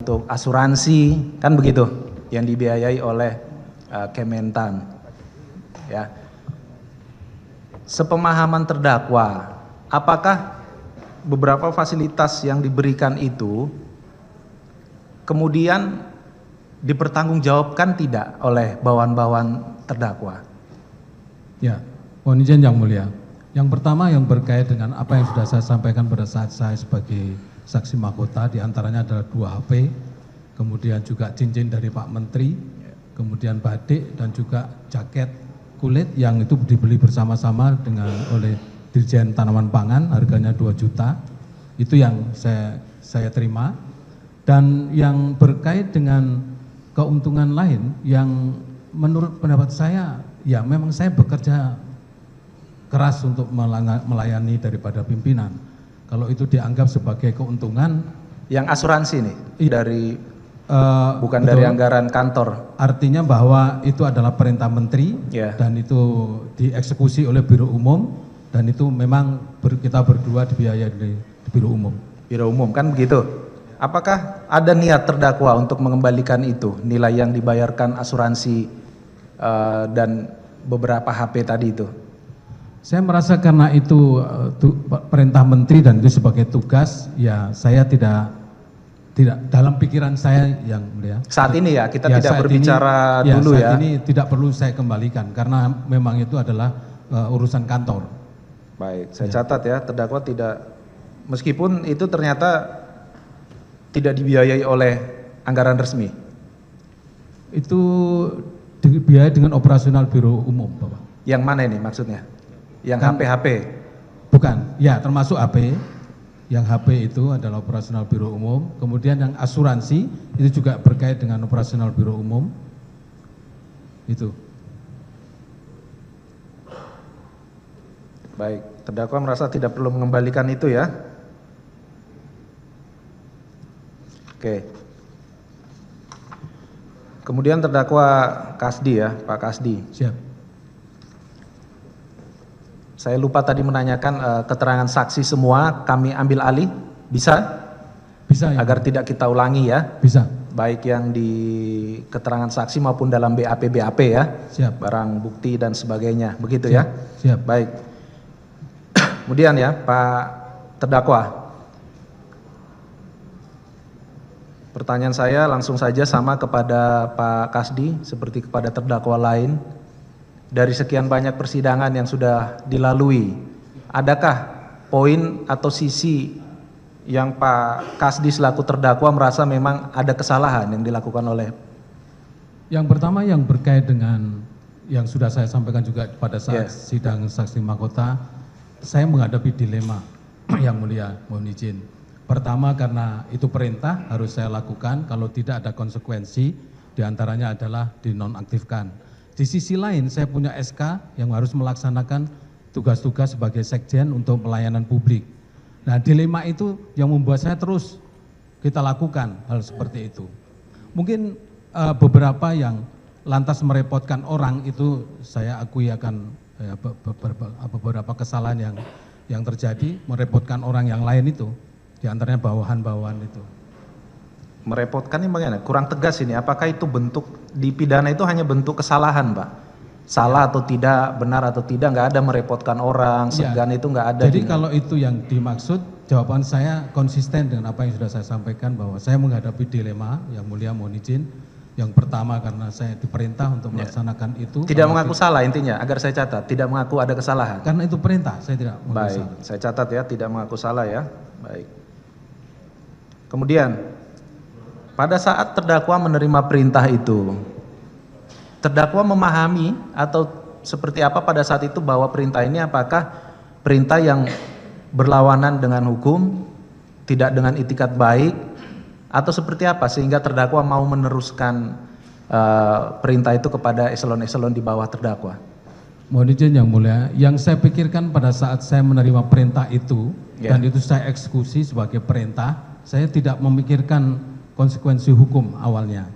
untuk asuransi, kan begitu, yang dibiayai oleh Kementan. Ya. Sepemahaman terdakwa, apakah beberapa fasilitas yang diberikan itu kemudian dipertanggungjawabkan tidak oleh bawahan-bawahan terdakwa? Ya, mohon izin Yang Mulia. Yang pertama yang berkait dengan apa yang sudah saya sampaikan pada saat saya sebagai saksi mahkota, diantaranya adalah 2 HP, kemudian juga cincin dari Pak Menteri, kemudian batik dan juga jaket kulit yang itu dibeli bersama-sama oleh Dirjen Tanaman Pangan, harganya 2 juta. Itu yang saya terima. Dan yang berkait dengan keuntungan lain yang menurut pendapat saya, ya memang saya bekerja keras untuk melayani daripada pimpinan. Kalau itu dianggap sebagai keuntungan. Yang asuransi nih, dari bukan betul, dari anggaran kantor. Artinya bahwa itu adalah perintah menteri, dan itu dieksekusi oleh Biro Umum, dan itu memang kita berdua dibiayai dari Biro Umum. Biro Umum, kan begitu. Apakah ada niat terdakwa untuk mengembalikan itu, nilai yang dibayarkan asuransi dan beberapa HP tadi itu? Saya merasa karena itu perintah menteri dan itu sebagai tugas, ya saya tidak dalam pikiran saya Yang Mulia. Saat ini ya, kita tidak berbicara dulu ya. Saat ini tidak perlu saya kembalikan karena memang itu adalah urusan kantor. Baik, saya catat ya, terdakwa tidak, meskipun itu ternyata tidak dibiayai oleh anggaran resmi. Itu dibiayai dengan operasional Biro Umum, Bapak. Yang mana ini maksudnya? Yang HP-HP? Bukan, ya termasuk HP. Yang HP itu adalah operasional Biro Umum. Kemudian yang asuransi itu juga berkait dengan operasional Biro Umum. Itu. Baik, terdakwa merasa tidak perlu mengembalikan itu ya. Oke. Kemudian terdakwa Kasdi ya, Pak Kasdi. Siap. Saya lupa tadi menanyakan keterangan saksi semua kami ambil alih, bisa? Bisa ya. Agar tidak kita ulangi ya. Bisa. Baik yang di keterangan saksi maupun dalam BAP ya. Siap. Barang bukti dan sebagainya, begitu Siap. ya. Siap. Baik. Kemudian ya Pak terdakwa. Pertanyaan saya langsung saja sama kepada Pak Kasdi seperti kepada terdakwa lain. Dari sekian banyak persidangan yang sudah dilalui, adakah poin atau sisi yang Pak Kasdi selaku terdakwa merasa memang ada kesalahan yang dilakukan oleh? Yang pertama yang berkait dengan yang sudah saya sampaikan juga pada saat sidang saksi mahkota, saya menghadapi dilema Yang Mulia, mohon izin. Pertama karena itu perintah harus saya lakukan, kalau tidak ada konsekuensi, diantaranya adalah dinonaktifkan. Di sisi lain saya punya SK yang harus melaksanakan tugas-tugas sebagai sekjen untuk pelayanan publik. Nah dilema itu yang membuat saya terus kita lakukan hal seperti itu. Mungkin beberapa yang lantas merepotkan orang itu saya akui akan beberapa kesalahan yang terjadi merepotkan orang yang lain itu. Diantaranya bawahan-bawahan itu. Merepotkan ini bagaimana? Kurang tegas ini. Apakah itu bentuk di pidana itu hanya bentuk kesalahan, Pak? Salah atau tidak, benar atau tidak, nggak ada merepotkan orang, segan itu nggak ada. Jadi kalau itu yang dimaksud, jawaban saya konsisten dengan apa yang sudah saya sampaikan bahwa saya menghadapi dilema, Yang Mulia mohon izin. Yang pertama karena saya diperintah untuk melaksanakan itu. Tidak mengaku salah intinya, agar saya catat, tidak mengaku ada kesalahan. Karena itu perintah, saya tidak mengaku salah. Baik, saya catat ya, tidak mengaku salah ya. Baik. Kemudian pada saat terdakwa menerima perintah itu, terdakwa memahami atau seperti apa pada saat itu bahwa perintah ini apakah perintah yang berlawanan dengan hukum, tidak dengan itikat baik, atau seperti apa sehingga terdakwa mau meneruskan perintah itu kepada eselon-eselon di bawah terdakwa? Mohon izin Yang Mulia, yang saya pikirkan pada saat saya menerima perintah itu, dan itu saya eksekusi sebagai perintah, saya tidak memikirkan konsekuensi hukum awalnya.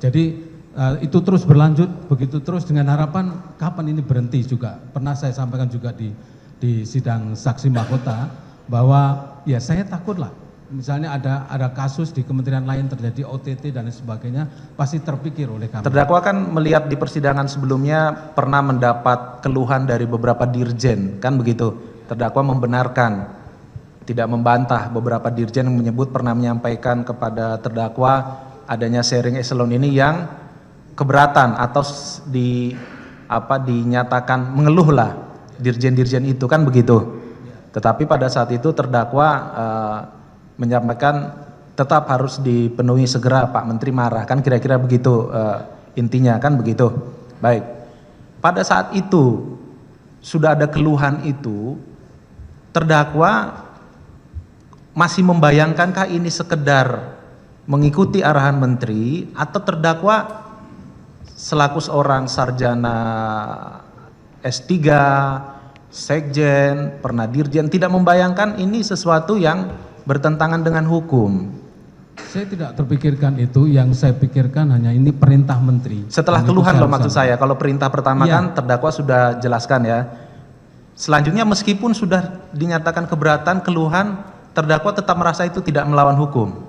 Jadi itu terus berlanjut, begitu terus dengan harapan kapan ini berhenti juga. Pernah saya sampaikan juga di sidang saksi mahkota bahwa ya saya takutlah misalnya ada kasus di kementerian lain terjadi OTT dan lain sebagainya, pasti terpikir oleh kami. Terdakwa kan melihat di persidangan sebelumnya pernah mendapat keluhan dari beberapa dirjen, kan begitu? Terdakwa membenarkan, tidak membantah. Beberapa dirjen yang menyebut pernah menyampaikan kepada terdakwa adanya sharing eselon ini yang keberatan atau dinyatakan mengeluh lah dirjen-dirjen itu, kan begitu? Tetapi pada saat itu terdakwa menyampaikan tetap harus dipenuhi segera, Pak Menteri marah, kan kira-kira begitu intinya, kan begitu. Baik, pada saat itu sudah ada keluhan itu, terdakwa masih membayangkankah ini sekedar mengikuti arahan menteri, atau terdakwa selaku seorang sarjana S3, sekjen, pernah dirjen, tidak membayangkan ini sesuatu yang bertentangan dengan hukum? Saya tidak terpikirkan itu, yang saya pikirkan hanya ini perintah menteri. Setelah keluhan loh maksud saya, kalau perintah pertama kan terdakwa sudah jelaskan ya. Selanjutnya meskipun sudah dinyatakan keberatan, keluhan, terdakwa tetap merasa itu tidak melawan hukum.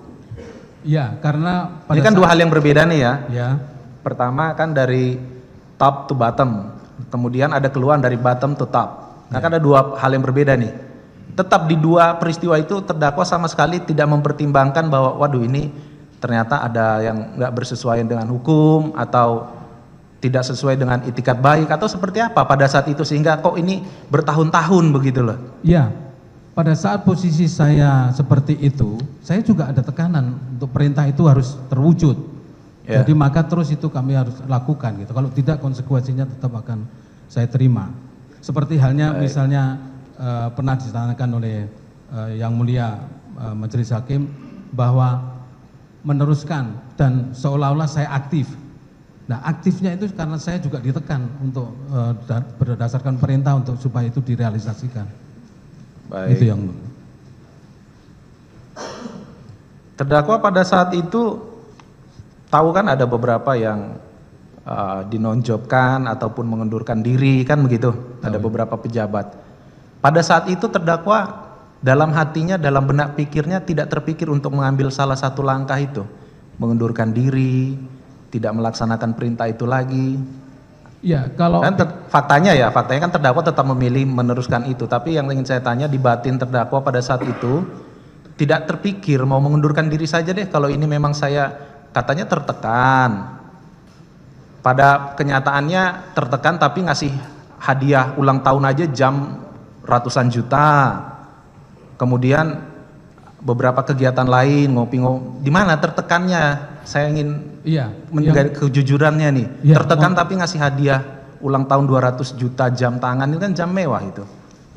Iya, karena ini kan dua hal yang berbeda nih ya. Ya. Pertama kan dari top to bottom, kemudian ada keluhan dari bottom to top. Nah kan ada dua hal yang berbeda nih. Tetap di dua peristiwa itu terdakwa sama sekali tidak mempertimbangkan bahwa waduh ini ternyata ada yang nggak bersesuaian dengan hukum atau tidak sesuai dengan itikat baik atau seperti apa pada saat itu sehingga kok ini bertahun-tahun begitu loh. Iya, pada saat posisi saya seperti itu, saya juga ada tekanan untuk perintah itu harus terwujud. Ya. Jadi maka terus itu kami harus lakukan gitu. Kalau tidak konsekuensinya tetap akan saya terima. Seperti halnya misalnya pernah ditanyakan oleh Yang Mulia Majelis Hakim bahwa meneruskan dan seolah-olah saya aktif. Nah aktifnya itu karena saya juga ditekan untuk berdasarkan perintah untuk supaya itu direalisasikan. Baik. Itu yang terdakwa pada saat itu tahu kan ada beberapa yang dinonjobkan ataupun mengundurkan diri kan begitu, ada beberapa pejabat. Pada saat itu terdakwa dalam hatinya, dalam benak pikirnya tidak terpikir untuk mengambil salah satu langkah itu, mengundurkan diri, tidak melaksanakan perintah itu lagi. Ya, kalau kan faktanya kan terdakwa tetap memilih meneruskan itu, tapi yang ingin saya tanya di batin terdakwa pada saat itu tidak terpikir mau mengundurkan diri saja deh kalau ini memang saya katanya tertekan. Pada kenyataannya tertekan tapi ngasih hadiah ulang tahun aja jam ratusan juta, kemudian beberapa kegiatan lain ngopi-ngopi, di mana tertekannya? Saya ingin menjaga kejujurannya nih. Tertekan tapi ngasih hadiah ulang tahun 200 juta jam tangan, ini kan jam mewah itu.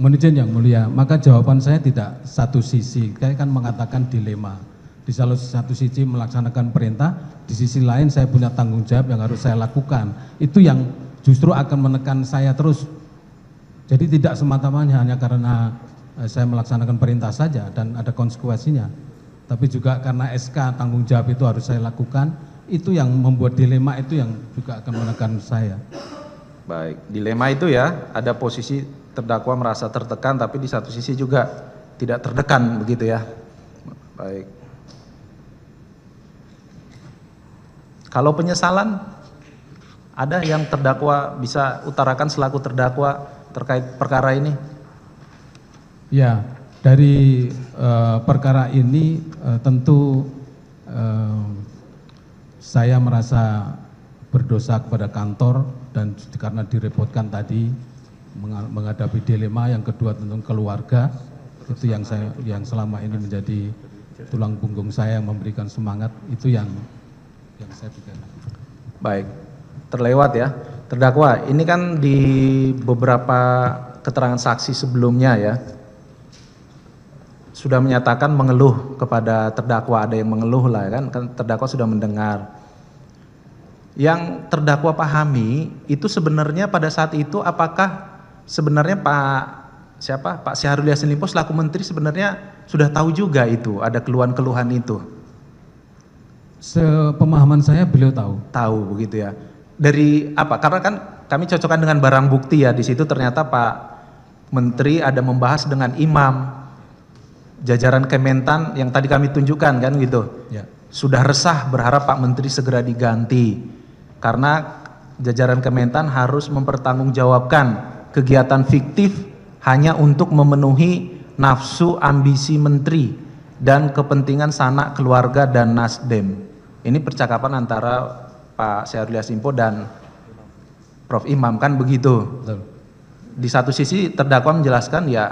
Mohon izin Yang Mulia, maka jawaban saya tidak satu sisi, saya kan mengatakan dilema. Di salah satu sisi melaksanakan perintah, di sisi lain saya punya tanggung jawab yang harus saya lakukan. Itu yang justru akan menekan saya terus. Jadi tidak semata-mata hanya karena saya melaksanakan perintah saja dan ada konsekuensinya, tapi juga karena SK tanggung jawab itu harus saya lakukan. Itu yang membuat dilema, itu yang juga akan menekan saya. Baik, dilema itu ya, ada posisi terdakwa merasa tertekan tapi di satu sisi juga tidak tertekan begitu ya. Baik. Kalau penyesalan ada yang terdakwa bisa utarakan selaku terdakwa terkait perkara ini? Ya, dari perkara ini tentu saya merasa berdosa kepada kantor dan karena direpotkan tadi menghadapi dilema. Yang kedua tentu keluarga, itu yang selama ini menjadi tulang punggung saya yang memberikan semangat, itu yang saya pikirkan. Baik, terlewat ya. Terdakwa, ini kan di beberapa keterangan saksi sebelumnya ya, sudah menyatakan mengeluh kepada terdakwa, ada yang mengeluh lah kan terdakwa sudah mendengar. Yang terdakwa pahami itu sebenarnya pada saat itu apakah sebenarnya Pak Syahrul Yassin Limpo selaku menteri sebenarnya sudah tahu juga itu ada keluhan-keluhan itu? Sepemahaman saya beliau tahu. Tahu begitu ya. Dari apa? Karena kan kami cocokkan dengan barang bukti ya, di situ ternyata Pak Menteri ada membahas dengan imam jajaran Kementan yang tadi kami tunjukkan kan gitu. Ya. Sudah resah berharap Pak Menteri segera diganti karena jajaran Kementan harus mempertanggungjawabkan kegiatan fiktif hanya untuk memenuhi nafsu ambisi menteri dan kepentingan sanak keluarga dan Nasdem. Ini percakapan antara Pak Syahrul Yassin Limpo dan Prof. Imam kan begitu. Betul. Di satu sisi terdakwa menjelaskan ya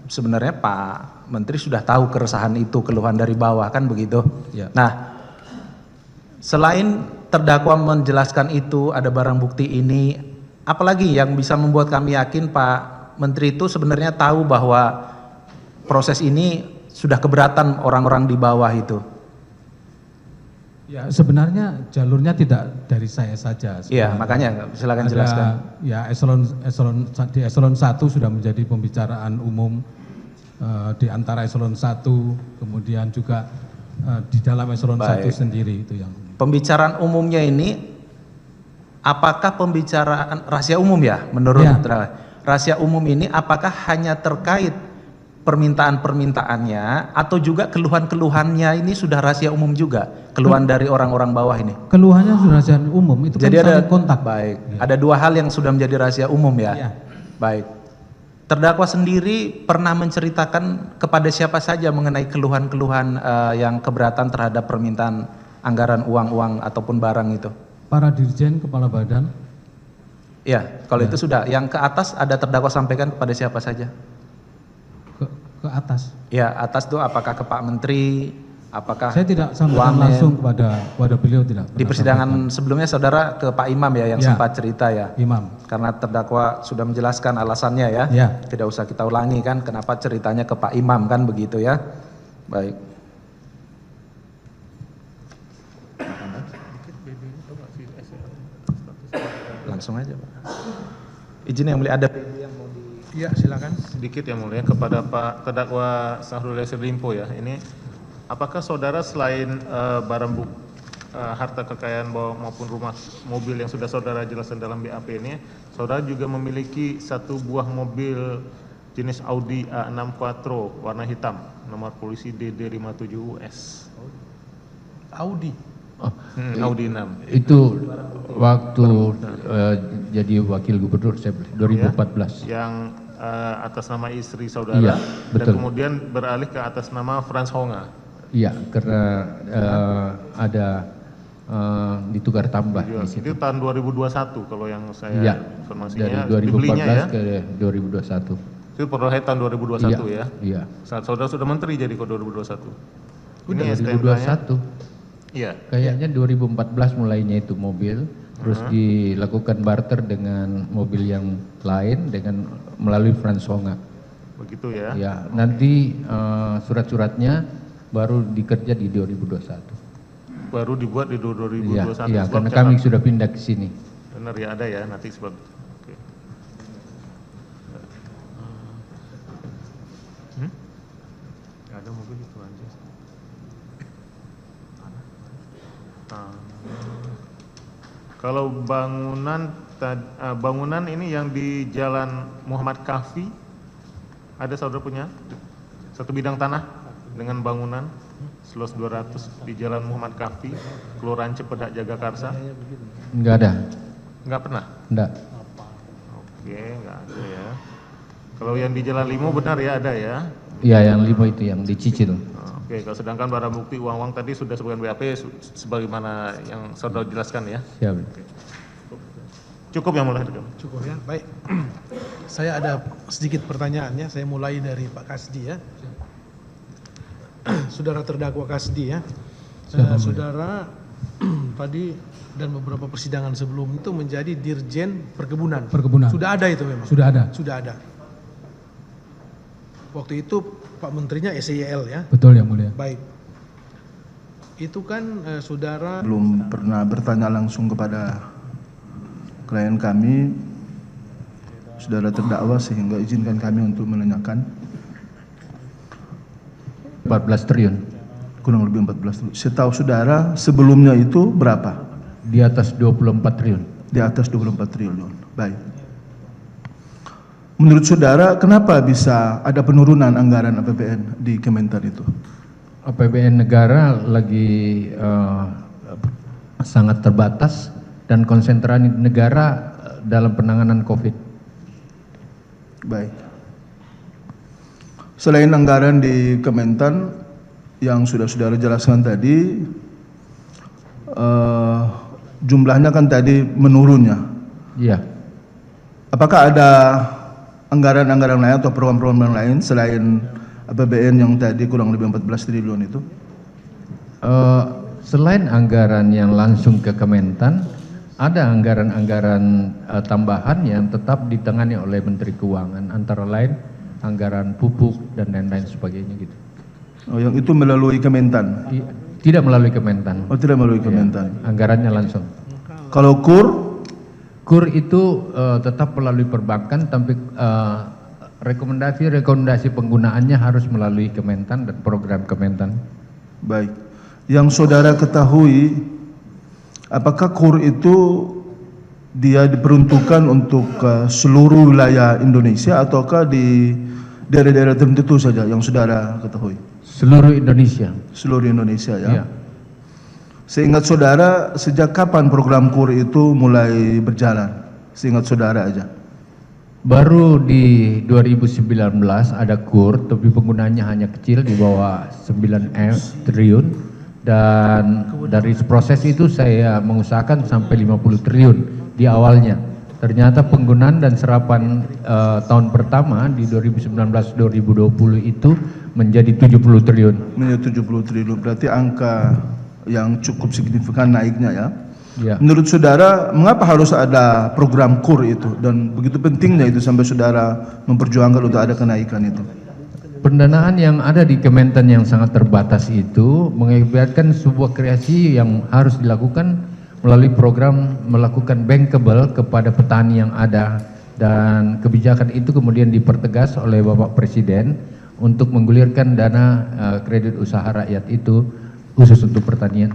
sebenarnya Pak Menteri sudah tahu keresahan itu, keluhan dari bawah kan begitu. Ya. Nah, selain terdakwa menjelaskan itu ada barang bukti ini, apalagi yang bisa membuat kami yakin Pak Menteri itu sebenarnya tahu bahwa proses ini sudah keberatan orang-orang di bawah itu. Ya, sebenarnya jalurnya tidak dari saya saja. Iya, makanya silakan jelaskan. Ya, di eselon 1 sudah menjadi pembicaraan umum di antara eselon 1, kemudian juga di dalam eselon 1 sendiri itu yang. Pembicaraan umumnya ini apakah pembicaraan rahasia umum ya menurut rahasia umum ini apakah hanya terkait permintaan-permintaannya atau juga keluhan-keluhannya ini sudah rahasia umum juga, keluhan dari orang-orang bawah ini? Keluhannya sudah rahasia umum, itu jadi kan ada kontak. Baik, ya. Ada dua hal yang sudah menjadi rahasia umum ya. Ya. Baik. Terdakwa sendiri pernah menceritakan kepada siapa saja mengenai keluhan-keluhan yang keberatan terhadap permintaan anggaran uang-uang ataupun barang itu? Para dirjen, kepala badan. Ya, kalau itu sudah. Yang ke atas ada terdakwa sampaikan kepada siapa saja? Ke atas. Ya, atas itu apakah ke Pak Menteri, apakah saya tidak sampaikan langsung kepada beliau, tidak. Di persidangan sebelumnya saudara ke Pak Imam ya yang sempat cerita ya. Imam. Karena terdakwa sudah menjelaskan alasannya ya. Ya. Tidak usah kita ulangi kan kenapa ceritanya ke Pak Imam kan begitu ya. Baik. Langsung aja Pak. Izin yang mulia ada yang mau di. Ya silakan. Sedikit yang mulia kepada Pak terdakwa Syahrul Yassin Limpo ya. Ini apakah saudara selain barang bukti harta kekayaan maupun rumah mobil yang sudah saudara jelaskan dalam BAP ini, saudara juga memiliki satu buah mobil jenis Audi A6 Quattro warna hitam, nomor polisi DD57US. Audi. Audi 6. Itu waktu jadi wakil gubernur saya 2014. Yang atas nama istri saudara. Iya, betul. Dan kemudian beralih ke atas nama Franz Honga. Iya, karena ada ditukar tambah di situ. Itu tahun 2021 kalau yang saya Iya, informasinya. dari 2014 dibelinya ya? ke 2021. Itu peroleh tahun 2021 ya? Iya. Saat saudara sudah menteri jadi ke 2021. Udah Ini 2021. Iya. Kayaknya 2014 mulainya itu mobil, terus dilakukan barter dengan mobil yang lain dengan melalui Franz Honga. Begitu ya? Ya, nanti surat-suratnya baru dikerja di 2021. Baru dibuat di 2021. Iya, sebab karena kami sudah pindah ke sini. benar ya ada ya nanti sebab. Oke. Ada mobil itu aja. Kalau bangunan ini yang di Jalan Muhammad Kahfi, ada saudara punya satu bidang tanah dengan bangunan seluas 200 di Jalan Muhammad Kahfi, Kelurahan Cepedak Jagakarsa? Enggak ada. Enggak pernah? Enggak. Oke, enggak ada ya. Kalau yang di Jalan Limo benar ya ada ya? Iya, yang 5 itu yang dicicil. Oke, kalau sedangkan barang bukti uang-uang tadi sudah sebutkan BAP sebagaimana yang saudara jelaskan ya. Siap. Cukup yang mulai. Cukup ya. Baik. Saya ada sedikit pertanyaannya. Saya mulai dari Pak Kasdi ya. Saudara terdakwa Kasdi ya. Saudara tadi dan beberapa persidangan sebelum itu menjadi Dirjen Perkebunan. Perkebunan. Sudah ada itu memang. Sudah ada. Sudah ada. Waktu itu Pak Menterinya SYL ya. Betul yang mulia. Baik. Itu kan saudara belum pernah bertanya langsung kepada klien kami, saudara terdakwa, sehingga izinkan kami untuk menanyakan. 14 triliun. Kurang lebih 14 triliun. Setahu saudara sebelumnya itu berapa? Di atas 24 triliun. Di atas 24 triliun. Baik. Menurut saudara, kenapa bisa ada penurunan anggaran APBN di Kementan itu? APBN negara lagi sangat terbatas dan konsentrasi negara dalam penanganan COVID. Baik. Selain anggaran di Kementan yang sudah saudara jelaskan tadi, jumlahnya kan tadi menurunnya. Iya. Apakah ada anggaran-anggaran lain atau program-program lain selain APBN yang tadi kurang lebih 14 triliun itu? Selain anggaran yang langsung ke Kementan, ada anggaran-anggaran tambahan yang tetap ditangani oleh Menteri Keuangan, antara lain anggaran pupuk dan lain-lain sebagainya gitu. Oh, yang itu melalui Kementan? Tidak melalui Kementan. Oh, tidak melalui Kementan. Ya, anggarannya langsung. Kalau KUR? KUR itu tetap melalui perbankan, tapi rekomendasi penggunaannya harus melalui Kementan dan program Kementan. Baik. Yang saudara ketahui, apakah KUR itu dia diperuntukkan untuk seluruh wilayah Indonesia ataukah di daerah-daerah tertentu saja yang saudara ketahui? Seluruh Indonesia. Seluruh Indonesia ya. Ya. Seingat saudara, sejak kapan program KUR itu mulai berjalan? Seingat saudara aja. Baru di 2019 ada KUR, tapi penggunaannya hanya kecil, di bawah 9 triliun. Dan dari proses itu saya mengusahakan sampai 50 triliun di awalnya. Ternyata penggunaan dan serapan tahun pertama di 2019-2020 itu menjadi 70 triliun. Menjadi 70 triliun, berarti angka yang cukup signifikan naiknya ya. Ya. Menurut saudara, mengapa harus ada program KUR itu dan begitu pentingnya itu sampai saudara memperjuangkan untuk ada kenaikan itu? Pendanaan yang ada di Kementan yang sangat terbatas itu mengakibatkan sebuah kreasi yang harus dilakukan melalui program melakukan bankable kepada petani yang ada, dan kebijakan itu kemudian dipertegas oleh Bapak Presiden untuk menggulirkan dana kredit usaha rakyat itu khusus untuk pertanian.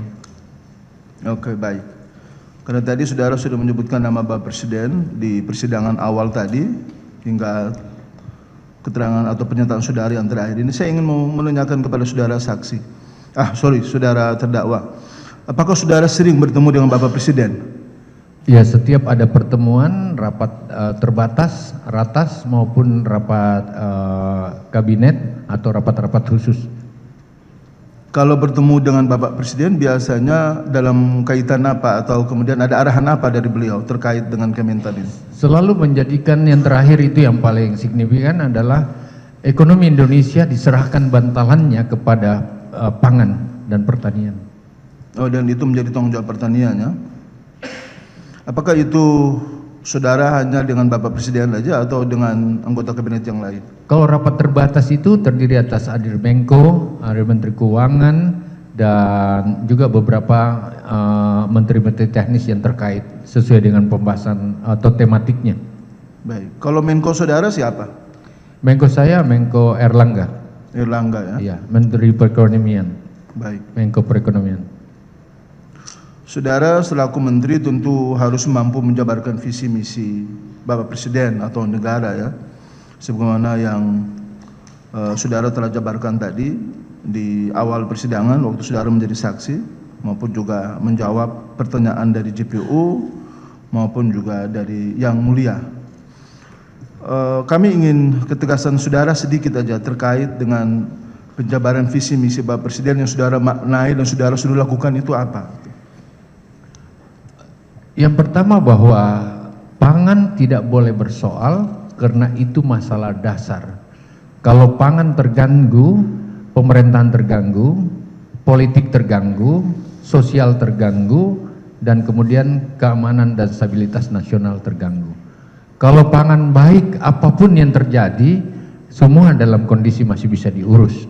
Oke, baik. Karena tadi saudara sudah menyebutkan nama Bapak Presiden di persidangan awal tadi hingga keterangan atau pernyataan saudara yang terakhir ini, saya ingin menanyakan kepada saudara saksi, saudara terdakwa, apakah saudara sering bertemu dengan Bapak Presiden? Ya, setiap ada pertemuan rapat terbatas, ratas maupun rapat kabinet atau rapat-rapat khusus. Kalau bertemu dengan Bapak Presiden biasanya dalam kaitan apa atau kemudian ada arahan apa dari beliau terkait dengan Kementan ini? Selalu menjadikan yang terakhir itu yang paling signifikan adalah ekonomi Indonesia diserahkan bantalannya kepada pangan dan pertanian. Oh, dan itu menjadi tanggung jawab pertanian ya. Apakah itu saudara hanya dengan Bapak Presiden saja atau dengan anggota kabinet yang lain? Kalau rapat terbatas itu terdiri atas hadir Menko, hadir Menteri Keuangan, dan juga beberapa menteri-menteri teknis yang terkait sesuai dengan pembahasan atau tematiknya. Baik. Kalau Menko saudara siapa? Menko saya Menko Erlangga. Erlangga ya. Iya, Menteri Perekonomian. Baik. Menko Perekonomian. Saudara selaku menteri tentu harus mampu menjabarkan visi misi Bapak Presiden atau negara ya, sebagaimana yang saudara telah jabarkan tadi di awal persidangan waktu saudara menjadi saksi, maupun juga menjawab pertanyaan dari JPU maupun juga dari Yang Mulia. Kami ingin ketegasan saudara sedikit aja terkait dengan penjabaran visi misi Bapak Presiden yang saudara maknai dan saudara sudah lakukan itu apa? Yang pertama bahwa pangan tidak boleh bersoal karena itu masalah dasar. Kalau pangan terganggu, pemerintahan terganggu, politik terganggu, sosial terganggu, dan kemudian keamanan dan stabilitas nasional terganggu. Kalau pangan baik, apapun yang terjadi, semua dalam kondisi masih bisa diurus.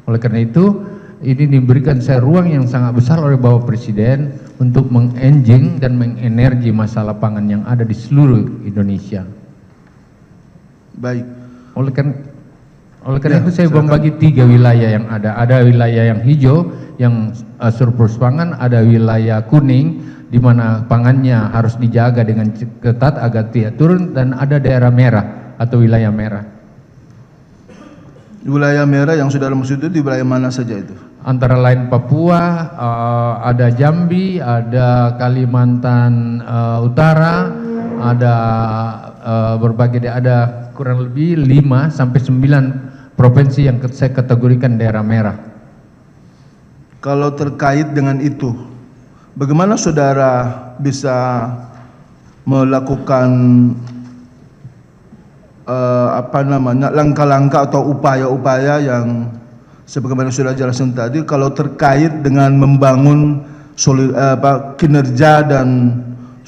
Oleh karena itu, ini diberikan saya ruang yang sangat besar oleh Bapak Presiden untuk mengenjing dan mengenergi masalah pangan yang ada di seluruh Indonesia. Baik. Oleh karena itu saya membagi 3 wilayah yang ada. Ada wilayah yang hijau yang surplus pangan, ada wilayah kuning di mana pangannya harus dijaga dengan ketat agar tidak turun, dan ada daerah merah atau wilayah merah. Wilayah merah yang saudara maksud itu di wilayah mana saja itu? Antara lain Papua, ada Jambi, ada Kalimantan Utara, ada berbagai, ada kurang lebih 5 sampai 9 provinsi yang saya kategorikan daerah merah. Kalau terkait dengan itu, bagaimana saudara bisa melakukan langkah-langkah atau upaya-upaya yang sebagaimana sudah jelaskan tadi, kalau terkait dengan membangun kinerja dan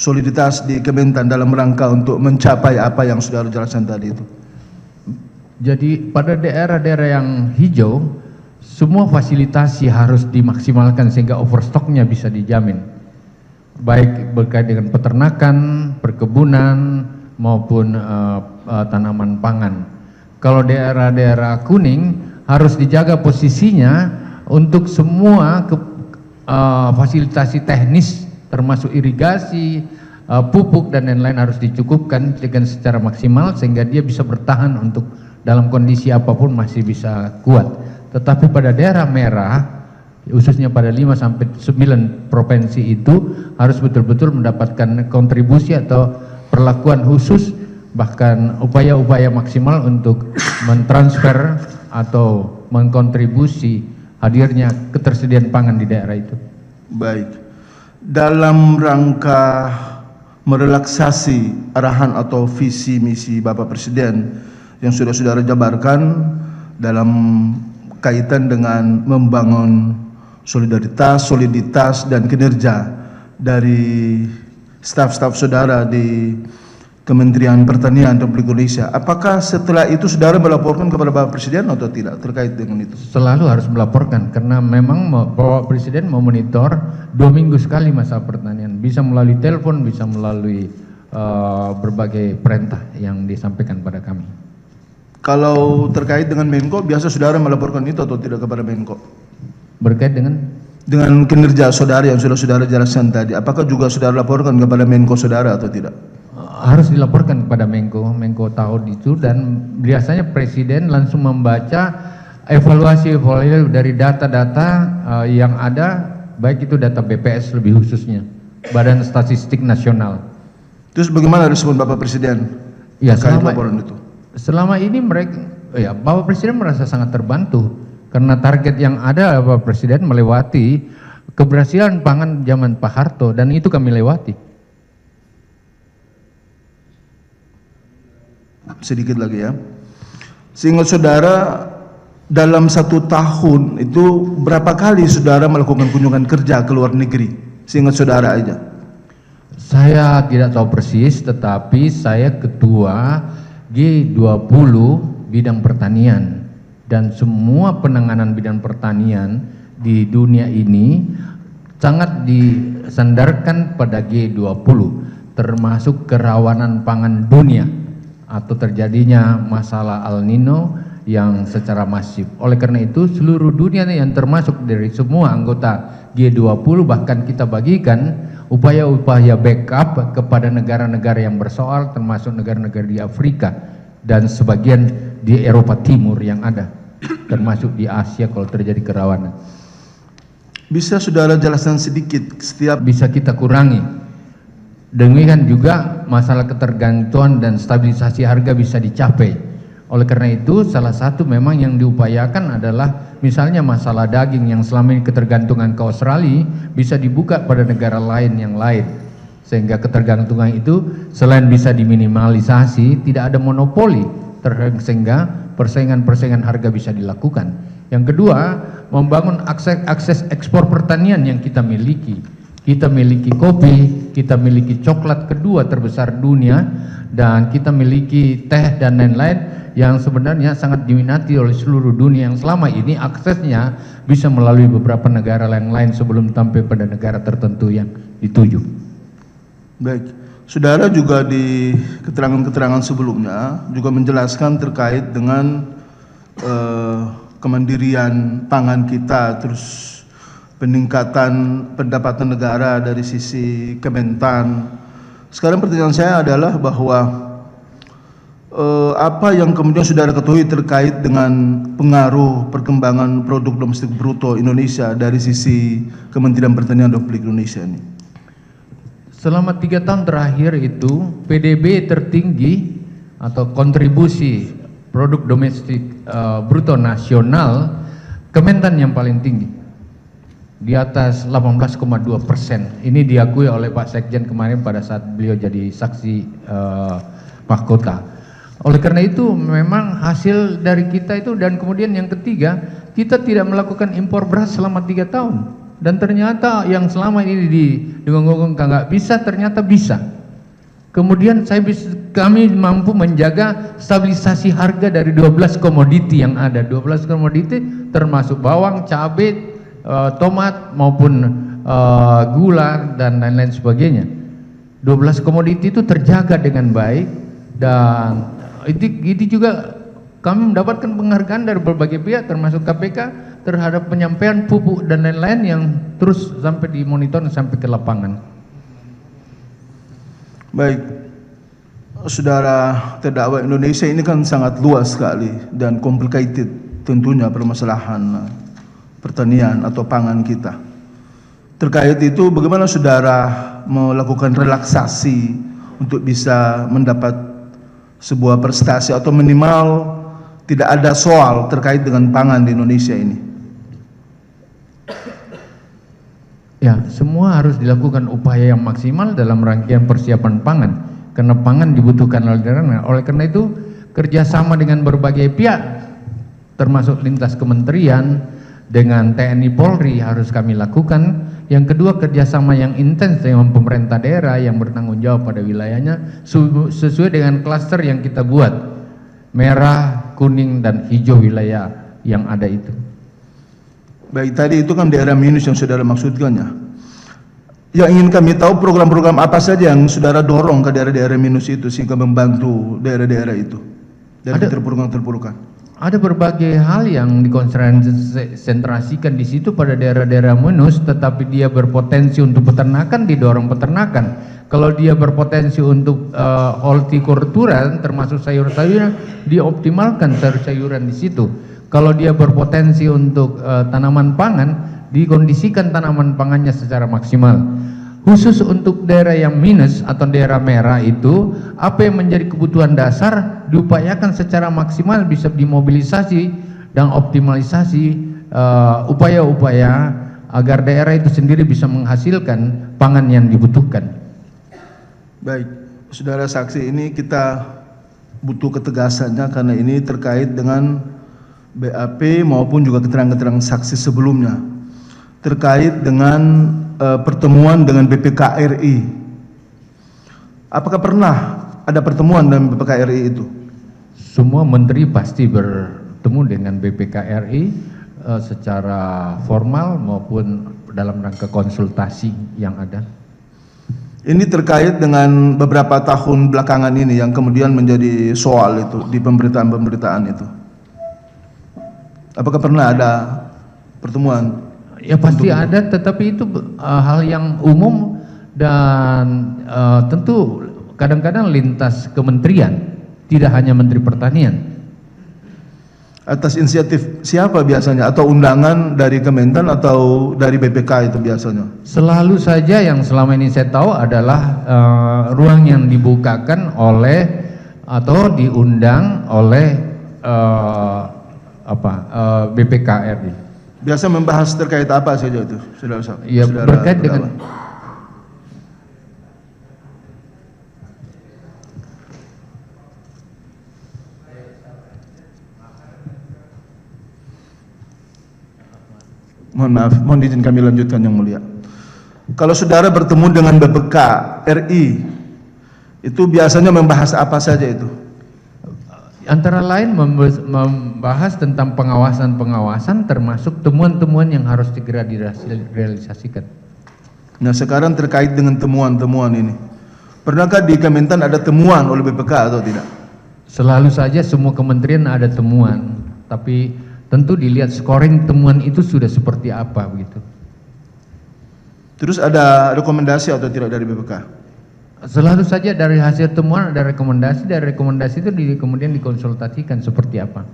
soliditas di Kementan dalam rangka untuk mencapai apa yang saudara jelaskan tadi itu? Jadi pada daerah-daerah yang hijau, semua fasilitasi harus dimaksimalkan sehingga overstocknya bisa dijamin, baik berkait dengan peternakan, perkebunan, maupun tanaman pangan. Kalau daerah-daerah kuning harus dijaga posisinya untuk semua fasilitasi teknis termasuk irigasi, pupuk dan lain-lain harus dicukupkan dengan secara maksimal sehingga dia bisa bertahan untuk dalam kondisi apapun masih bisa kuat. Tetapi pada daerah merah, khususnya pada 5 sampai 9 provinsi itu harus betul-betul mendapatkan kontribusi atau perlakuan khusus, bahkan upaya-upaya maksimal untuk mentransfer atau mengkontribusi hadirnya ketersediaan pangan di daerah itu. Baik, dalam rangka merelaksasi arahan atau visi misi Bapak Presiden yang sudah saudara jabarkan dalam kaitan dengan membangun solidaritas, soliditas dan kinerja dari staf-staf saudara di Kementerian Pertanian Republik Indonesia, apakah setelah itu saudara melaporkan kepada Bapak Presiden atau tidak terkait dengan itu? Selalu harus melaporkan karena memang Bapak Presiden memonitor 2 minggu sekali masalah pertanian, bisa melalui telepon, bisa melalui berbagai perintah yang disampaikan pada kami. Kalau terkait dengan Menko, biasa saudara melaporkan itu atau tidak kepada Menko? Berkait dengan kinerja saudara yang sudah saudara jelaskan tadi, apakah juga saudara laporkan kepada Menko saudara atau tidak? Harus dilaporkan kepada Menko. Menko tahu itu dan biasanya Presiden langsung membaca evaluasi dari data-data yang ada, baik itu data BPS lebih khususnya, Badan Statistik Nasional. Terus bagaimana respon Bapak Presiden Ya, terkait laporan itu? Selama ini Bapak Presiden merasa sangat terbantu karena target yang ada Bapak Presiden melewati keberhasilan pangan zaman Pak Harto dan itu kami lewati. Sedikit lagi ya. Seingat saudara dalam 1 tahun itu berapa kali saudara melakukan kunjungan kerja ke luar negeri? Seingat saudara aja. Saya tidak tahu persis, tetapi saya ketua G20 bidang pertanian dan semua penanganan bidang pertanian di dunia ini sangat disandarkan pada G20, termasuk kerawanan pangan dunia atau terjadinya masalah El Nino yang secara masif. Oleh karena itu seluruh dunia yang termasuk dari semua anggota G20 bahkan kita bagikan upaya-upaya backup kepada negara-negara yang bersoal, termasuk negara-negara di Afrika dan sebagian di Eropa Timur yang ada, termasuk di Asia kalau terjadi kerawanan. Bisa saudara jelaskan sedikit setiap bisa kita kurangi. Demikian juga masalah ketergantungan dan stabilisasi harga bisa dicapai. Oleh karena itu salah satu memang yang diupayakan adalah misalnya masalah daging yang selama ini ketergantungan ke Australia bisa dibuka pada negara lain yang lain. Sehingga ketergantungan itu selain bisa diminimalisasi, tidak ada monopoli, sehingga persaingan-persaingan harga bisa dilakukan. Yang kedua, membangun akses ekspor pertanian yang kita miliki. Kita miliki kopi, kita miliki coklat kedua terbesar dunia, dan kita miliki teh dan lain-lain yang sebenarnya sangat diminati oleh seluruh dunia yang selama ini aksesnya bisa melalui beberapa negara lain sebelum sampai pada negara tertentu yang dituju. Baik, saudara juga di keterangan-keterangan sebelumnya juga menjelaskan terkait dengan kemandirian pangan kita, terus peningkatan pendapatan negara dari sisi Kementan. Sekarang pertanyaan saya adalah bahwa apa yang kemudian saudara ketahui terkait dengan pengaruh perkembangan produk domestik bruto Indonesia dari sisi Kementerian Pertanian Republik Indonesia ini? Selama 3 tahun terakhir itu PDB tertinggi atau kontribusi produk domestik bruto nasional Kementan yang paling tinggi, di atas 18,2%. Ini diakui oleh Pak Sekjen kemarin pada saat beliau jadi saksi mahkota. Oleh karena itu memang hasil dari kita itu, dan kemudian yang ketiga, kita tidak melakukan impor beras selama 3 tahun. Dan ternyata yang selama ini digonggong-gonggong nggak bisa, ternyata bisa. Kemudian kami mampu menjaga stabilisasi harga dari 12 komoditi yang ada. 12 komoditi termasuk bawang, cabai, tomat maupun gula dan lain-lain sebagainya. 12 komoditi itu terjaga dengan baik, dan itu juga kami mendapatkan penghargaan dari berbagai pihak termasuk KPK terhadap penyampaian pupuk dan lain-lain yang terus sampai dimonitor sampai ke lapangan. Baik, saudara terdakwa, Indonesia ini kan sangat luas sekali dan complicated tentunya permasalahan pertanian atau pangan kita. Terkait itu, bagaimana saudara melakukan relaksasi untuk bisa mendapat sebuah prestasi atau minimal tidak ada soal terkait dengan pangan di Indonesia ini? Ya, semua harus dilakukan upaya yang maksimal dalam rangkaian persiapan pangan, karena pangan dibutuhkan oleh daerah. Oleh karena itu, kerjasama dengan berbagai pihak, termasuk lintas kementerian, dengan TNI Polri harus kami lakukan. Yang kedua, kerjasama yang intens dengan pemerintah daerah yang bertanggung jawab pada wilayahnya, sesuai dengan klaster yang kita buat, merah, kuning, dan hijau wilayah yang ada itu. Baik, tadi itu kan daerah minus yang saudara maksudkannya. Yang ingin kami tahu program-program apa saja yang saudara dorong ke daerah-daerah minus itu sehingga membantu daerah-daerah itu dari terpuruk-terpurukan. Ada berbagai hal yang dikonsentrasikan di situ pada daerah-daerah minus, tetapi dia berpotensi untuk peternakan, didorong peternakan. Kalau dia berpotensi untuk hortikultura, termasuk sayur-sayuran, dioptimalkan sayur-sayuran di situ. Kalau dia berpotensi untuk tanaman pangan, dikondisikan tanaman pangannya secara maksimal. Khusus untuk daerah yang minus atau daerah merah itu, apa yang menjadi kebutuhan dasar diupayakan secara maksimal, bisa dimobilisasi dan optimalisasi upaya-upaya agar daerah itu sendiri bisa menghasilkan pangan yang dibutuhkan. Baik, saudara saksi, ini kita butuh ketegasannya karena ini terkait dengan BAP maupun juga keterangan-keterangan saksi sebelumnya terkait dengan pertemuan dengan BPK RI. Apakah pernah ada pertemuan dengan BPK RI itu? Semua menteri pasti bertemu dengan BPK RI secara formal maupun dalam rangka konsultasi yang ada. Ini terkait dengan beberapa tahun belakangan ini yang kemudian menjadi soal itu di pemberitaan-pemberitaan itu. Apakah pernah ada pertemuan? Ya pasti ada, tetapi itu hal yang umum dan tentu kadang-kadang lintas kementerian, tidak hanya Menteri Pertanian. Atas inisiatif siapa biasanya, atau undangan dari Kementan atau dari BPK itu biasanya? Selalu saja yang selama ini saya tahu adalah ruang yang dibukakan oleh atau diundang oleh BPK RI. Biasa membahas terkait apa saja itu, saudara? Ya, berkait dengan mohon maaf, mohon izin kami lanjutkan yang mulia. Kalau saudara bertemu dengan BPK RI, itu biasanya membahas apa saja itu? Antara lain membahas tentang pengawasan-pengawasan, termasuk temuan-temuan yang harus segera direalisasikan. Nah, sekarang terkait dengan temuan-temuan ini, pernahkah di Kementan ada temuan oleh BPK atau tidak? Selalu saja semua kementerian ada temuan, tapi tentu dilihat scoring temuan itu sudah seperti apa begitu. Terus ada rekomendasi atau tidak dari BPK? Selalu saja dari hasil temuan ada rekomendasi, dari rekomendasi itu kemudian dikonsultasikan seperti apa.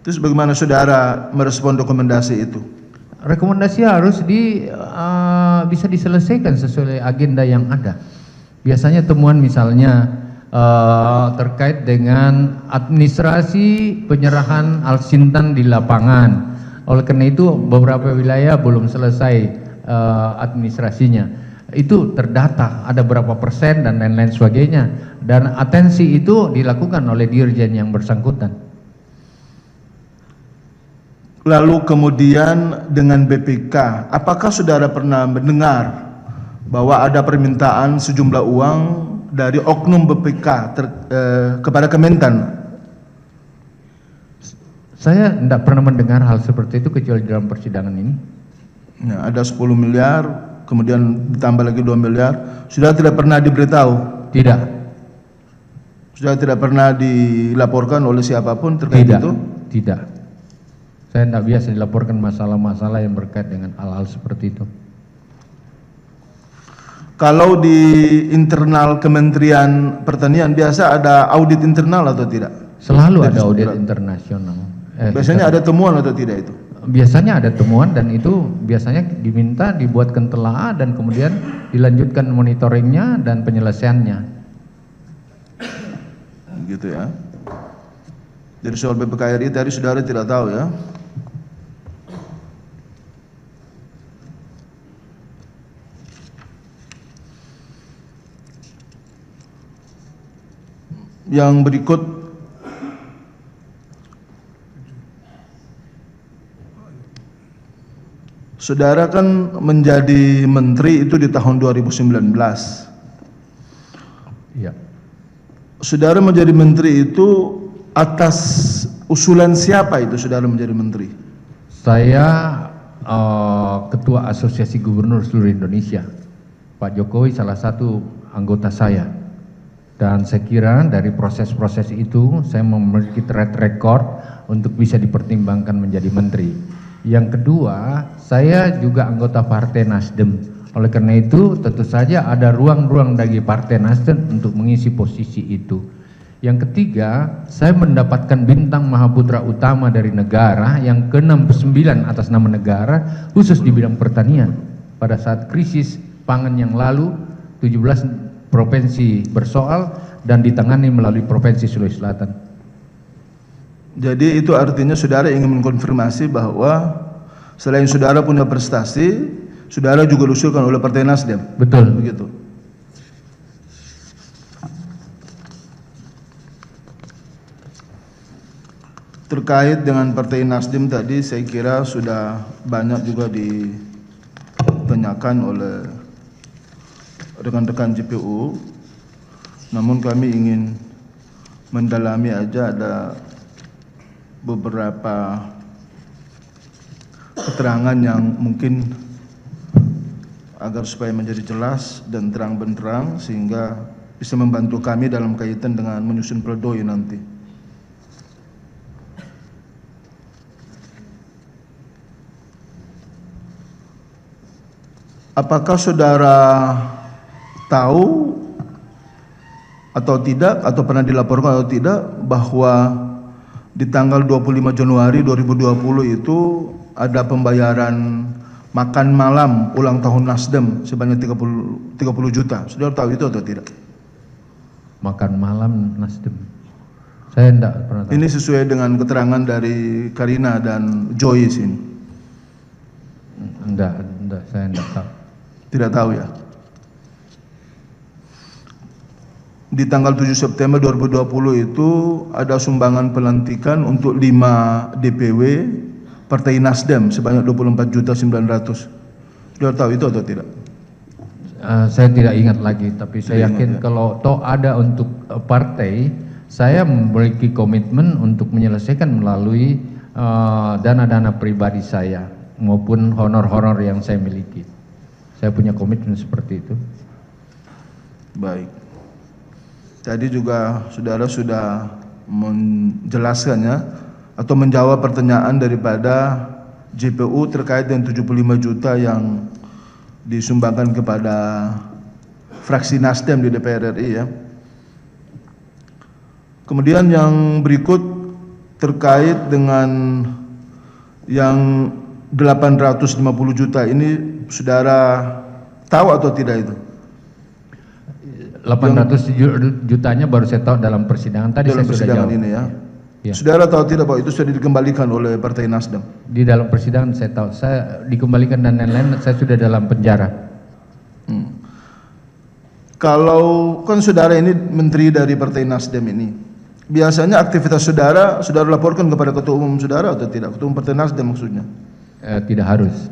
Terus bagaimana saudara merespon rekomendasi itu? Rekomendasi harus bisa diselesaikan sesuai agenda yang ada. Biasanya temuan misalnya terkait dengan administrasi penyerahan Al-Sintan di lapangan. Oleh karena itu beberapa wilayah belum selesai administrasinya. Itu terdata ada berapa persen dan lain-lain sebagainya. Dan atensi itu dilakukan oleh dirjen yang bersangkutan. Lalu kemudian dengan BPK, apakah saudara pernah mendengar bahwa ada permintaan sejumlah uang dari oknum BPK kepada Kementan? Saya tidak pernah mendengar hal seperti itu kecuali dalam persidangan ini. Ya, ada 10 miliar, kemudian ditambah lagi 2 miliar. Saudara tidak pernah diberitahu? Tidak. Saudara tidak pernah dilaporkan oleh siapapun terkait itu? Tidak. Saya tidak biasa dilaporkan masalah-masalah yang berkait dengan hal-hal seperti itu. Kalau di internal Kementerian Pertanian biasa ada audit internal atau tidak? Selalu ada audit internasional. Biasanya ada temuan atau tidak itu? Biasanya ada temuan dan itu biasanya diminta dibuatkan telaah dan kemudian dilanjutkan monitoringnya dan penyelesaiannya. Gitu ya. Jadi soal BPKRI tadi saudara tidak tahu ya? Yang berikut, saudara kan menjadi menteri itu di tahun 2019. Iya. Saudara menjadi menteri itu atas usulan siapa itu saudara menjadi menteri? Saya Ketua Asosiasi Gubernur seluruh Indonesia. Pak Jokowi salah satu anggota saya. Dan saya kira dari proses-proses itu saya memiliki track record untuk bisa dipertimbangkan menjadi menteri. Yang kedua, saya juga anggota Partai Nasdem. Oleh karena itu tentu saja ada ruang-ruang bagi Partai Nasdem untuk mengisi posisi itu. Yang ketiga, saya mendapatkan bintang Mahaputra Utama dari negara yang ke-69 atas nama negara khusus di bidang pertanian. Pada saat krisis pangan yang lalu 17 provinsi bersoal dan ditangani melalui Provinsi Sulawesi Selatan. Jadi itu artinya saudara ingin mengkonfirmasi bahwa selain saudara punya prestasi, saudara juga diusulkan oleh Partai Nasdem. Betul. Begitu. Terkait dengan Partai Nasdem tadi saya kira sudah banyak juga ditanyakan oleh rekan-rekan JPU, namun kami ingin mendalami aja ada beberapa keterangan yang mungkin agar supaya menjadi jelas dan terang benderang sehingga bisa membantu kami dalam kaitan dengan menyusun pledoi nanti. Apakah saudara tahu atau tidak atau pernah dilaporkan atau tidak bahwa di tanggal 25 Januari 2020 itu ada pembayaran makan malam ulang tahun Nasdem sebanyak 30 juta. Saudara tahu itu atau tidak? Makan malam Nasdem. Saya tidak pernah tahu. Ini sesuai dengan keterangan dari Karina dan Joyce ini. Enggak, saya tidak tahu. Tidak tahu ya. Di tanggal 7 September 2020 itu ada sumbangan pelantikan untuk 5 DPW Partai Nasdem sebanyak 24.900.000. Sudah tahu itu atau tidak? Saya tidak ingat lagi, tapi saya yakin kalau toh ada untuk partai, saya memiliki komitmen untuk menyelesaikan melalui dana-dana pribadi saya maupun honor-honor yang saya miliki. Saya punya komitmen seperti itu. Baik. Tadi juga saudara sudah menjelaskannya atau menjawab pertanyaan daripada JPU terkait dengan 75 juta yang disumbangkan kepada fraksi Nasdem di DPR RI ya. Kemudian yang berikut terkait dengan yang 850 juta ini, saudara tahu atau tidak itu? 800 jutanya baru saya tahu dalam persidangan tadi. Dalam saya persidangan sudah jawab ini ya. Ya. Saudara tahu tidak bahwa itu sudah dikembalikan oleh Partai Nasdem? Di dalam persidangan saya tahu, saya dikembalikan dan lain-lain, saya sudah dalam penjara. Kalau kan saudara ini menteri dari Partai Nasdem ini, biasanya aktivitas saudara laporkan kepada ketua umum saudara atau tidak? Ketua umum Partai Nasdem maksudnya? Tidak harus.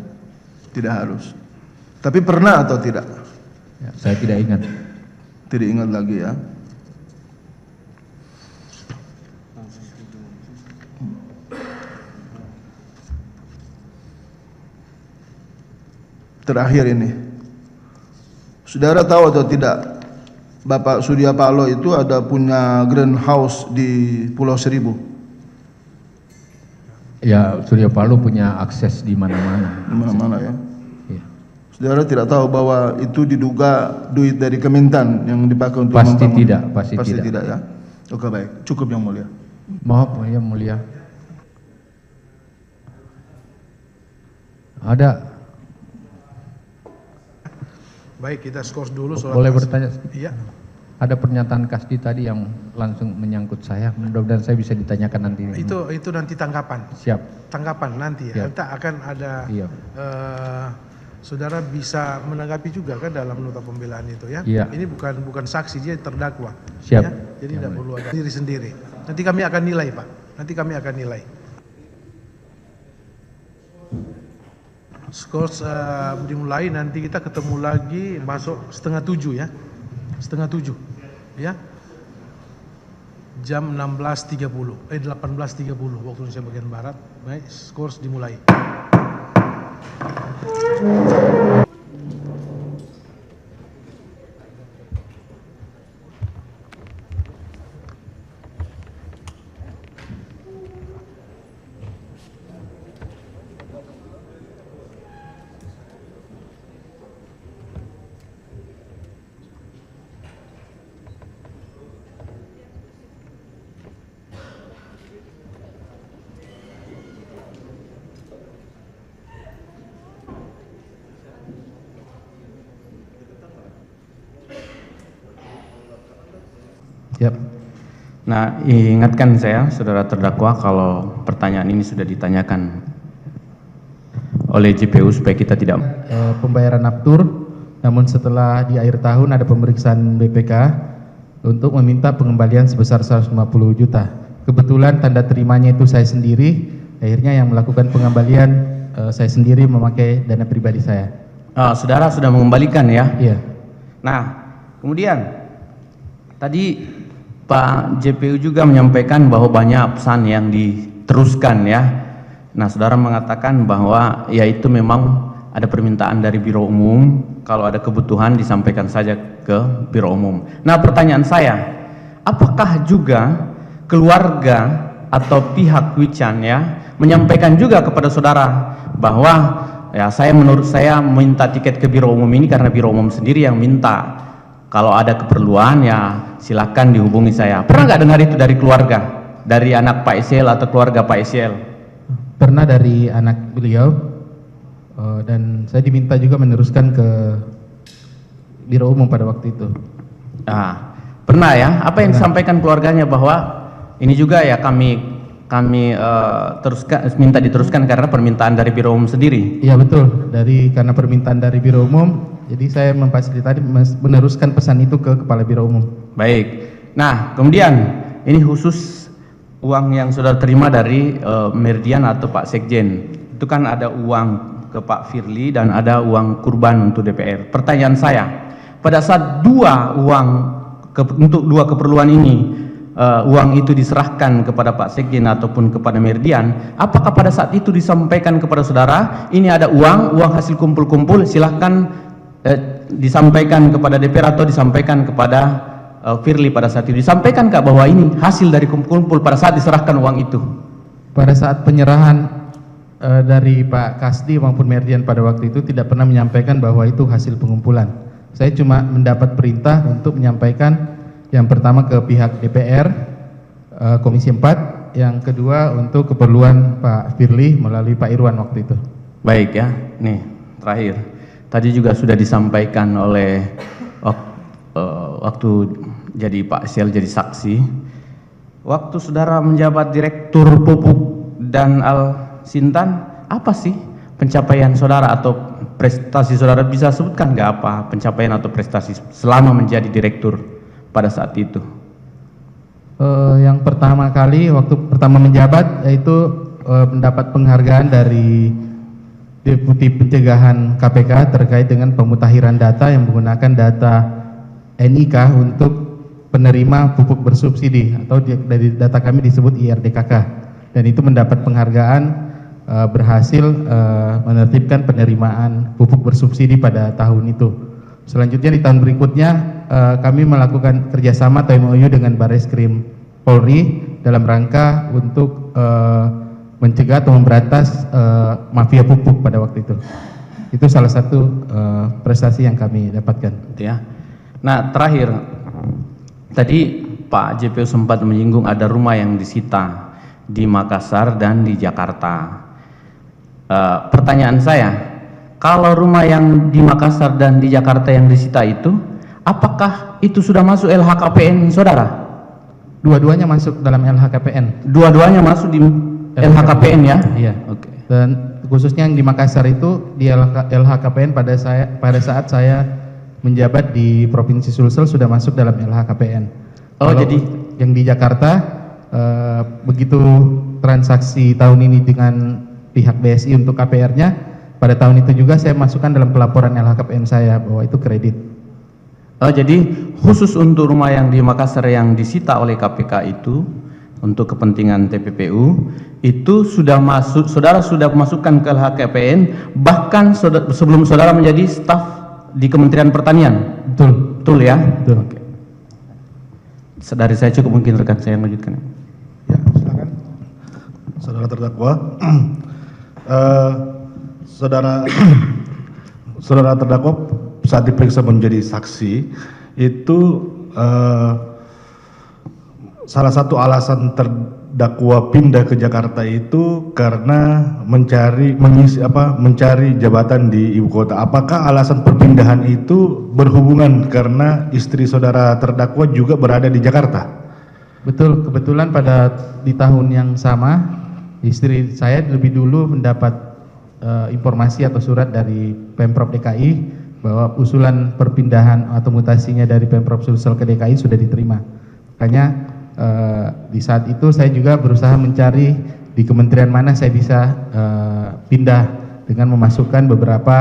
Tidak harus. Tapi pernah atau tidak? Ya, saya tidak ingat. Tidak ingat lagi ya. Terakhir ini, saudara tahu atau tidak, Bapak Surya Paloh itu ada punya grand house di Pulau Seribu? Ya, Surya Paloh punya akses di mana-mana. Di mana-mana ya. Ya. Saudara tidak tahu bahwa itu diduga duit dari Kementan yang dipakai untuk Pasti membangun? tidak, pasti tidak ya. Oke baik, cukup yang mulia. Maaf yang mulia. Ada. Baik, kita skors dulu soal Boleh Kasdi. bertanya? Iya. Ada pernyataan Kasdi tadi yang langsung menyangkut saya. Mudah-mudahan saya bisa ditanyakan nanti. Itu nanti tanggapan. Siap. Tanggapan nanti ya. Siap. Nanti akan ada Iya. saudara bisa menanggapi juga kan dalam nota pembelaan itu ya. Iya. Ini bukan saksi, dia terdakwa. Siap. Ya? Jadi tidak perlu ada diri sendiri. Nanti kami akan nilai, Pak. Nanti kami akan nilai. Skors dimulai, nanti kita ketemu lagi masuk 6:30 ya. 6:30 ya. Jam 18.30 waktu Indonesia bagian barat. Baik, skors dimulai. Siap. Nah, ingatkan saya, saudara terdakwa, kalau pertanyaan ini sudah ditanyakan oleh JPU supaya kita tidak pembayaran aftur, namun setelah di akhir tahun ada pemeriksaan BPK untuk meminta pengembalian sebesar 150 juta. Kebetulan tanda terimanya itu saya sendiri, akhirnya yang melakukan pengembalian saya sendiri memakai dana pribadi saya. saudara sudah mengembalikan ya? Iya. Nah, kemudian tadi Pak JPU juga menyampaikan bahwa banyak pesan yang diteruskan ya. Nah, saudara mengatakan bahwa ya itu memang ada permintaan dari Biro Umum, kalau ada kebutuhan disampaikan saja ke Biro Umum. Nah, pertanyaan saya, apakah juga keluarga atau pihak Wican ya menyampaikan juga kepada saudara bahwa ya menurut saya minta tiket ke Biro Umum ini karena Biro Umum sendiri yang minta. Kalau ada keperluan ya silakan dihubungi saya. Pernah nggak dengar itu dari keluarga, dari anak Pak Isiel atau keluarga Pak Isiel? Pernah dari anak beliau, dan saya diminta juga meneruskan ke Biro Umum pada waktu itu. Nah, pernah ya? Apa yang disampaikan keluarganya bahwa ini juga ya kami teruskan, minta diteruskan karena permintaan dari Biro Umum sendiri? Iya betul, karena permintaan dari Biro Umum, jadi saya memfasilitasi meneruskan pesan itu ke Kepala Biro Umum. Baik. Nah, kemudian ini khusus uang yang saudara terima dari Merdian atau Pak Sekjen. Itu kan ada uang ke Pak Firly dan ada uang kurban untuk DPR. Pertanyaan saya, pada saat untuk dua keperluan ini uang itu diserahkan kepada Pak Sekjen ataupun kepada Merdian, apakah pada saat itu disampaikan kepada saudara, ini ada uang hasil kumpul-kumpul, silahkan disampaikan kepada DPR atau disampaikan kepada Firly pada saat itu? Disampaikan Kak bahwa ini hasil dari kumpul-kumpul pada saat diserahkan uang itu? Pada saat penyerahan dari Pak Kasdi maupun Merdian pada waktu itu tidak pernah menyampaikan bahwa itu hasil pengumpulan. Saya cuma mendapat perintah untuk menyampaikan yang pertama ke pihak DPR, Komisi 4, yang kedua untuk keperluan Pak Firly melalui Pak Irwan waktu itu. Baik ya, nih terakhir. Tadi juga sudah disampaikan oleh waktu jadi Pak Sel jadi saksi. Waktu saudara menjabat Direktur Pupuk dan Al Sintan, apa sih pencapaian saudara atau prestasi saudara, bisa sebutkan nggak apa pencapaian atau prestasi selama menjadi direktur pada saat itu? Yang pertama kali waktu pertama menjabat yaitu mendapat penghargaan dari Deputi Pencegahan KPK terkait dengan pemutakhiran data yang menggunakan data NIK untuk penerima pupuk bersubsidi, atau dari data kami disebut IRDKK, dan itu mendapat penghargaan berhasil menertibkan penerimaan pupuk bersubsidi pada tahun itu. Selanjutnya di tahun berikutnya kami melakukan kerjasama atau MOU dengan Barreskrim Polri dalam rangka untuk mencegah atau memberantas mafia pupuk pada waktu itu. Itu salah satu prestasi yang kami dapatkan. Ya. Nah terakhir, tadi Pak JPU sempat menyinggung ada rumah yang disita di Makassar dan di Jakarta. Pertanyaan saya, kalau rumah yang di Makassar dan di Jakarta yang disita itu, apakah itu sudah masuk LHKPN saudara? Dua-duanya masuk dalam LHKPN. Dua-duanya masuk di LHKPN ya? Iya. Oke. Dan khususnya yang di Makassar itu di LHKPN pada saat saya menjabat di Provinsi Sulsel sudah masuk dalam LHKPN. Oh, kalau jadi yang di Jakarta begitu transaksi tahun ini dengan pihak BSI untuk KPR-nya, pada tahun itu juga saya masukkan dalam pelaporan LHKPN saya bahwa itu kredit. Oh, jadi khusus untuk rumah yang di Makassar yang disita oleh KPK itu untuk kepentingan TPPU itu sudah masuk, saudara sudah masukkan ke LHKPN bahkan sebelum saudara menjadi staf di Kementerian Pertanian. Betul. Betul ya? Betul. Oke. Dari saya cukup, mungkin rekan saya lanjutkan. Ya, silakan. Saudara terdakwa, saudara terdakwa saat diperiksa menjadi saksi itu salah satu alasan terdakwa pindah ke Jakarta itu karena mencari jabatan di ibu kota. Apakah alasan perpindahan itu berhubungan karena istri saudara terdakwa juga berada di Jakarta? Betul, kebetulan di tahun yang sama istri saya lebih dulu mendapat informasi atau surat dari Pemprov DKI bahwa usulan perpindahan atau mutasinya dari Pemprov Sulsel ke DKI sudah diterima. Makanya di saat itu saya juga berusaha mencari di kementerian mana saya bisa pindah dengan memasukkan beberapa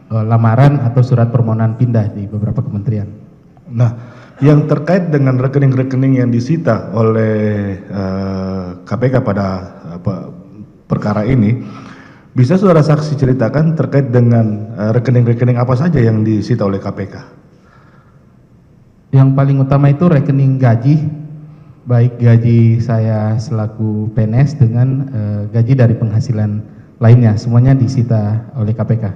lamaran atau surat permohonan pindah di beberapa kementerian. Nah, yang terkait dengan rekening-rekening yang disita oleh KPK pada perkara ini, bisa saudara saksi ceritakan terkait dengan rekening-rekening apa saja yang disita oleh KPK? Yang paling utama itu rekening gaji, baik gaji saya selaku PNS dengan gaji dari penghasilan lainnya, semuanya disita oleh KPK.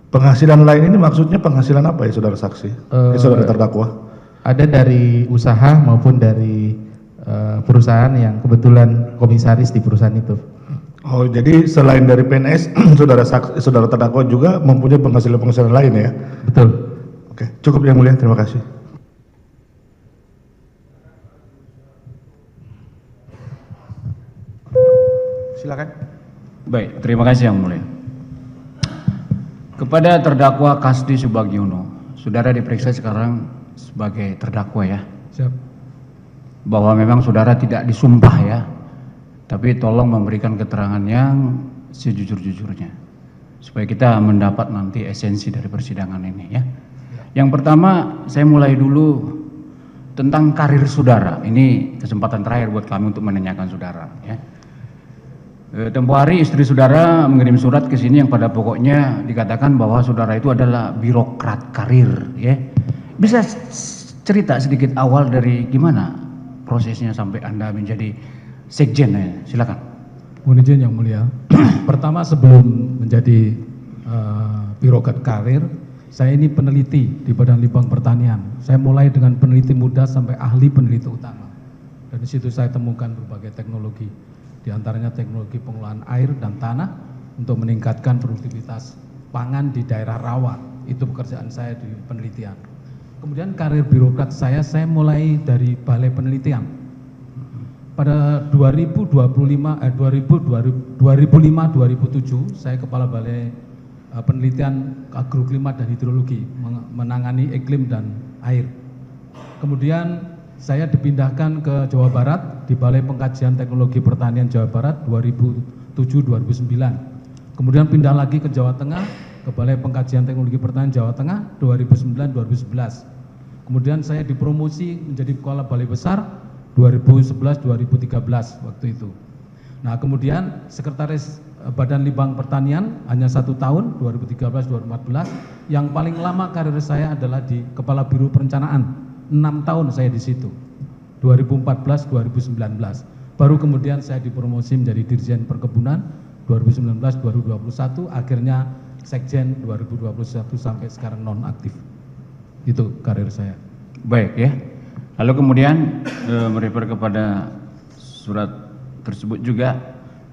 Penghasilan lain ini maksudnya penghasilan apa ya saudara saksi? Saudara terdakwa? Ada dari usaha maupun dari perusahaan yang kebetulan komisaris di perusahaan itu. Oh, jadi selain dari PNS, saudara terdakwa juga mempunyai penghasilan lain ya? Betul. Oke, cukup yang mulia, terima kasih. Silakan. Baik, terima kasih yang mulia. Kepada terdakwa Kasdi Subagiono, saudara diperiksa sekarang sebagai terdakwa ya. Siap. Bahwa memang saudara tidak disumpah ya, tapi tolong memberikan keterangan yang sejujur-jujurnya supaya kita mendapat nanti esensi dari persidangan ini ya. Yang pertama, saya mulai dulu tentang karir saudara. Ini kesempatan terakhir buat kami untuk menanyakan saudara ya. Tempo hari istri saudara mengirim surat ke sini yang pada pokoknya dikatakan bahwa saudara itu adalah birokrat karir ya. Bisa cerita sedikit awal dari gimana prosesnya sampai Anda menjadi sekjen ya, silakan. Mohon izin yang mulia. Pertama sebelum menjadi birokrat karir, Saya ini peneliti di Badan Litbang Pertanian. Saya mulai dengan peneliti muda sampai ahli peneliti utama. Dan di situ saya temukan berbagai teknologi, di antaranya teknologi pengolahan air dan tanah untuk meningkatkan produktivitas pangan di daerah rawa. Itu pekerjaan saya di penelitian. Kemudian karir birokrat saya mulai dari Balai Penelitian. Pada 2005-2007 saya kepala Balai Penelitian Agroklimat dan Hidrologi, menangani iklim dan air. Kemudian saya dipindahkan ke Jawa Barat di Balai Pengkajian Teknologi Pertanian Jawa Barat 2007-2009. Kemudian pindah lagi ke Jawa Tengah, ke Balai Pengkajian Teknologi Pertanian Jawa Tengah 2009-2011. Kemudian saya dipromosi menjadi Kepala Balai Besar 2011-2013 waktu itu. Nah, kemudian Sekretaris Badan Litbang Pertanian hanya 1 tahun 2013-2014. Yang paling lama karir saya adalah di Kepala Biro Perencanaan, 6 tahun saya di situ, 2014-2019. Baru kemudian saya dipromosi menjadi Dirjen Perkebunan 2019-2021, akhirnya Sekjen 2021 sampai sekarang nonaktif. Itu karir saya. Baik ya. Lalu kemudian merefer kepada surat tersebut juga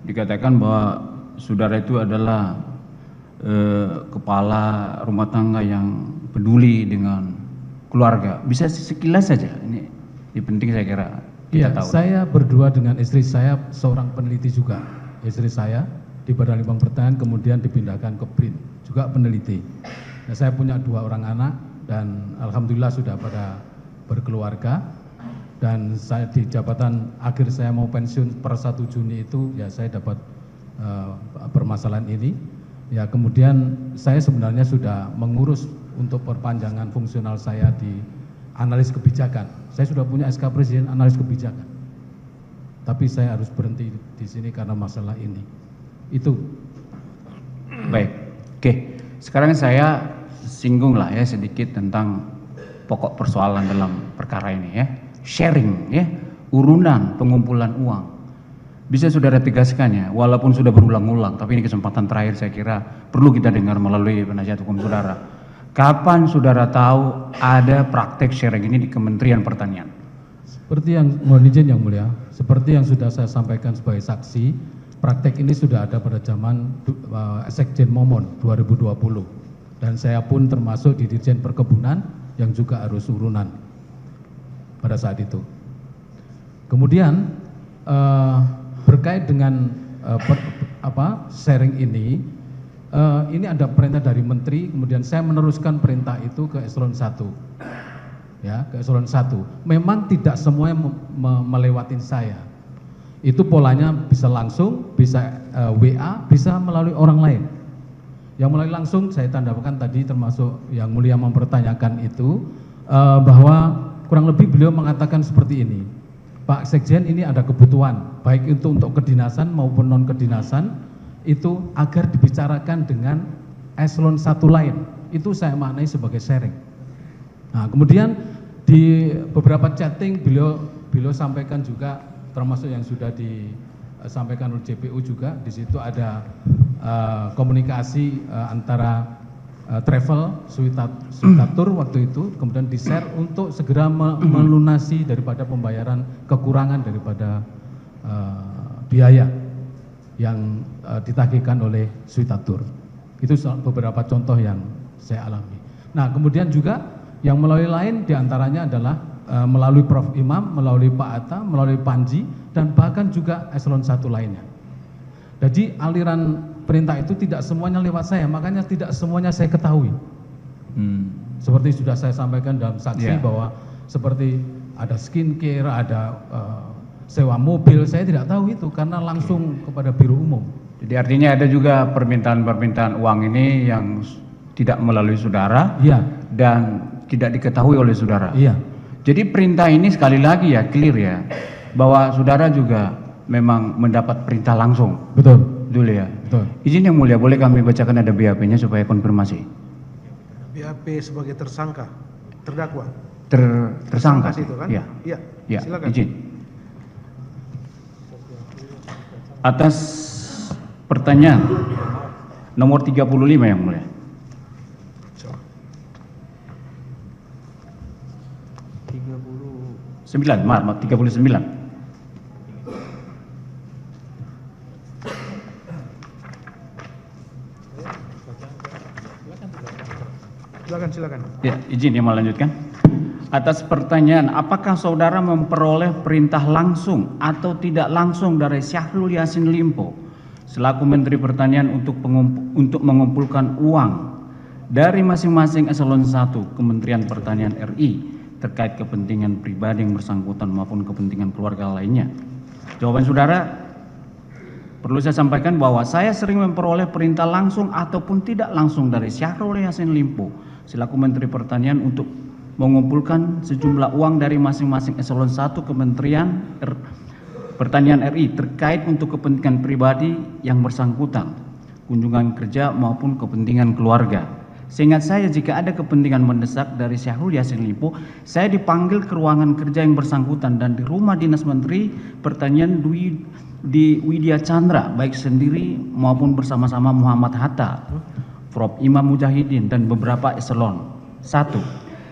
dikatakan bahwa saudara itu adalah kepala rumah tangga yang peduli dengan keluarga. Bisa sekilas saja, ini penting saya kira kita tahu. Saya berdua dengan istri saya, seorang peneliti juga. Istri saya di Badan Litbang Pertanian kemudian dipindahkan ke BRIN, juga peneliti. Nah, saya punya 2 orang anak dan alhamdulillah sudah pada berkeluarga. Dan saya di jabatan akhir saya mau pensiun per 1 Juni itu, ya saya dapat permasalahan ini. Ya kemudian saya sebenarnya sudah mengurus untuk perpanjangan fungsional saya di analis kebijakan. Saya sudah punya SK Presiden analis kebijakan. Tapi saya harus berhenti di sini karena masalah ini. Itu. Baik. Oke. Sekarang saya singgung lah ya sedikit tentang pokok persoalan dalam perkara ini ya. Sharing ya, urunan pengumpulan uang. Bisa saudara tegaskan ya, walaupun sudah berulang-ulang, tapi ini kesempatan terakhir saya kira perlu kita dengar melalui penasihat hukum saudara. Kapan saudara tahu ada praktek sharing ini di Kementerian Pertanian? Seperti yang mohon izin yang mulia, seperti yang sudah saya sampaikan sebagai saksi, praktek ini sudah ada pada zaman Sekjen Momon 2020. Dan saya pun termasuk di Dirjen Perkebunan yang juga harus urunan pada saat itu. Kemudian berkait dengan sharing ini ada perintah dari Menteri, kemudian saya meneruskan perintah itu ke Eselon 1. Ya, ke Eselon 1. Memang tidak semuanya melewatin saya. Itu polanya bisa langsung, bisa WA, bisa melalui orang lain. Yang melalui langsung saya tandakan tadi termasuk yang mulia mempertanyakan itu bahwa kurang lebih beliau mengatakan seperti ini. Pak Sekjen, ini ada kebutuhan baik itu untuk kedinasan maupun non kedinasan itu agar dibicarakan dengan eselon 1 lain. Itu saya maknai sebagai sharing. Nah, kemudian di beberapa chatting beliau sampaikan juga, termasuk yang sudah disampaikan oleh JPU juga, di situ ada komunikasi antara travel Suitatur waktu itu, kemudian di-share untuk segera melunasi daripada pembayaran kekurangan daripada biaya yang ditagihkan oleh Suitatur. Itu beberapa contoh yang saya alami. Nah, kemudian juga yang melalui lain diantaranya adalah melalui Prof. Imam, melalui Pak Atta, melalui Panji, dan bahkan juga eselon 1 lainnya. Jadi aliran perintah itu tidak semuanya lewat saya, makanya tidak semuanya saya ketahui. Seperti sudah saya sampaikan dalam saksi bahwa seperti ada skincare, ada sewa mobil, saya tidak tahu itu karena langsung kepada Biro Umum. Jadi artinya ada juga permintaan-permintaan uang ini yang tidak melalui saudara dan tidak diketahui oleh saudara. Jadi perintah ini sekali lagi ya clear ya, bahwa saudara juga memang mendapat perintah langsung. Betul. Dulu ya. Betul. Izin yang mulia, boleh kami bacakan ada BAP-nya supaya konfirmasi. BAP sebagai tersangka, terdakwa. Tersangka itu kan? Iya. Iya. Silakan. Izin. Atas pertanyaan nomor 35 yang mulia. maaf 39. Silakan. Ya, izin yang melanjutkan. Atas pertanyaan, apakah saudara memperoleh perintah langsung atau tidak langsung dari Syahrul Yassin Limpo selaku Menteri Pertanian untuk mengumpulkan uang dari masing-masing eselon 1 Kementerian Pertanian RI terkait kepentingan pribadi yang bersangkutan maupun kepentingan keluarga lainnya? Jawaban saudara, perlu saya sampaikan bahwa saya sering memperoleh perintah langsung ataupun tidak langsung dari Syahrul Yassin Limpo selaku Menteri Pertanian untuk mengumpulkan sejumlah uang dari masing-masing eselon 1 Kementerian Pertanian RI terkait untuk kepentingan pribadi yang bersangkutan, kunjungan kerja maupun kepentingan keluarga. Seingat saya jika ada kepentingan mendesak dari Syahrul Yassin Limpo, saya dipanggil ke ruangan kerja yang bersangkutan dan di rumah dinas Menteri Pertanian di Widya Chandra, baik sendiri maupun bersama-sama Muhammad Hatta, Prof. Imam Mujahidin dan beberapa eselon 1.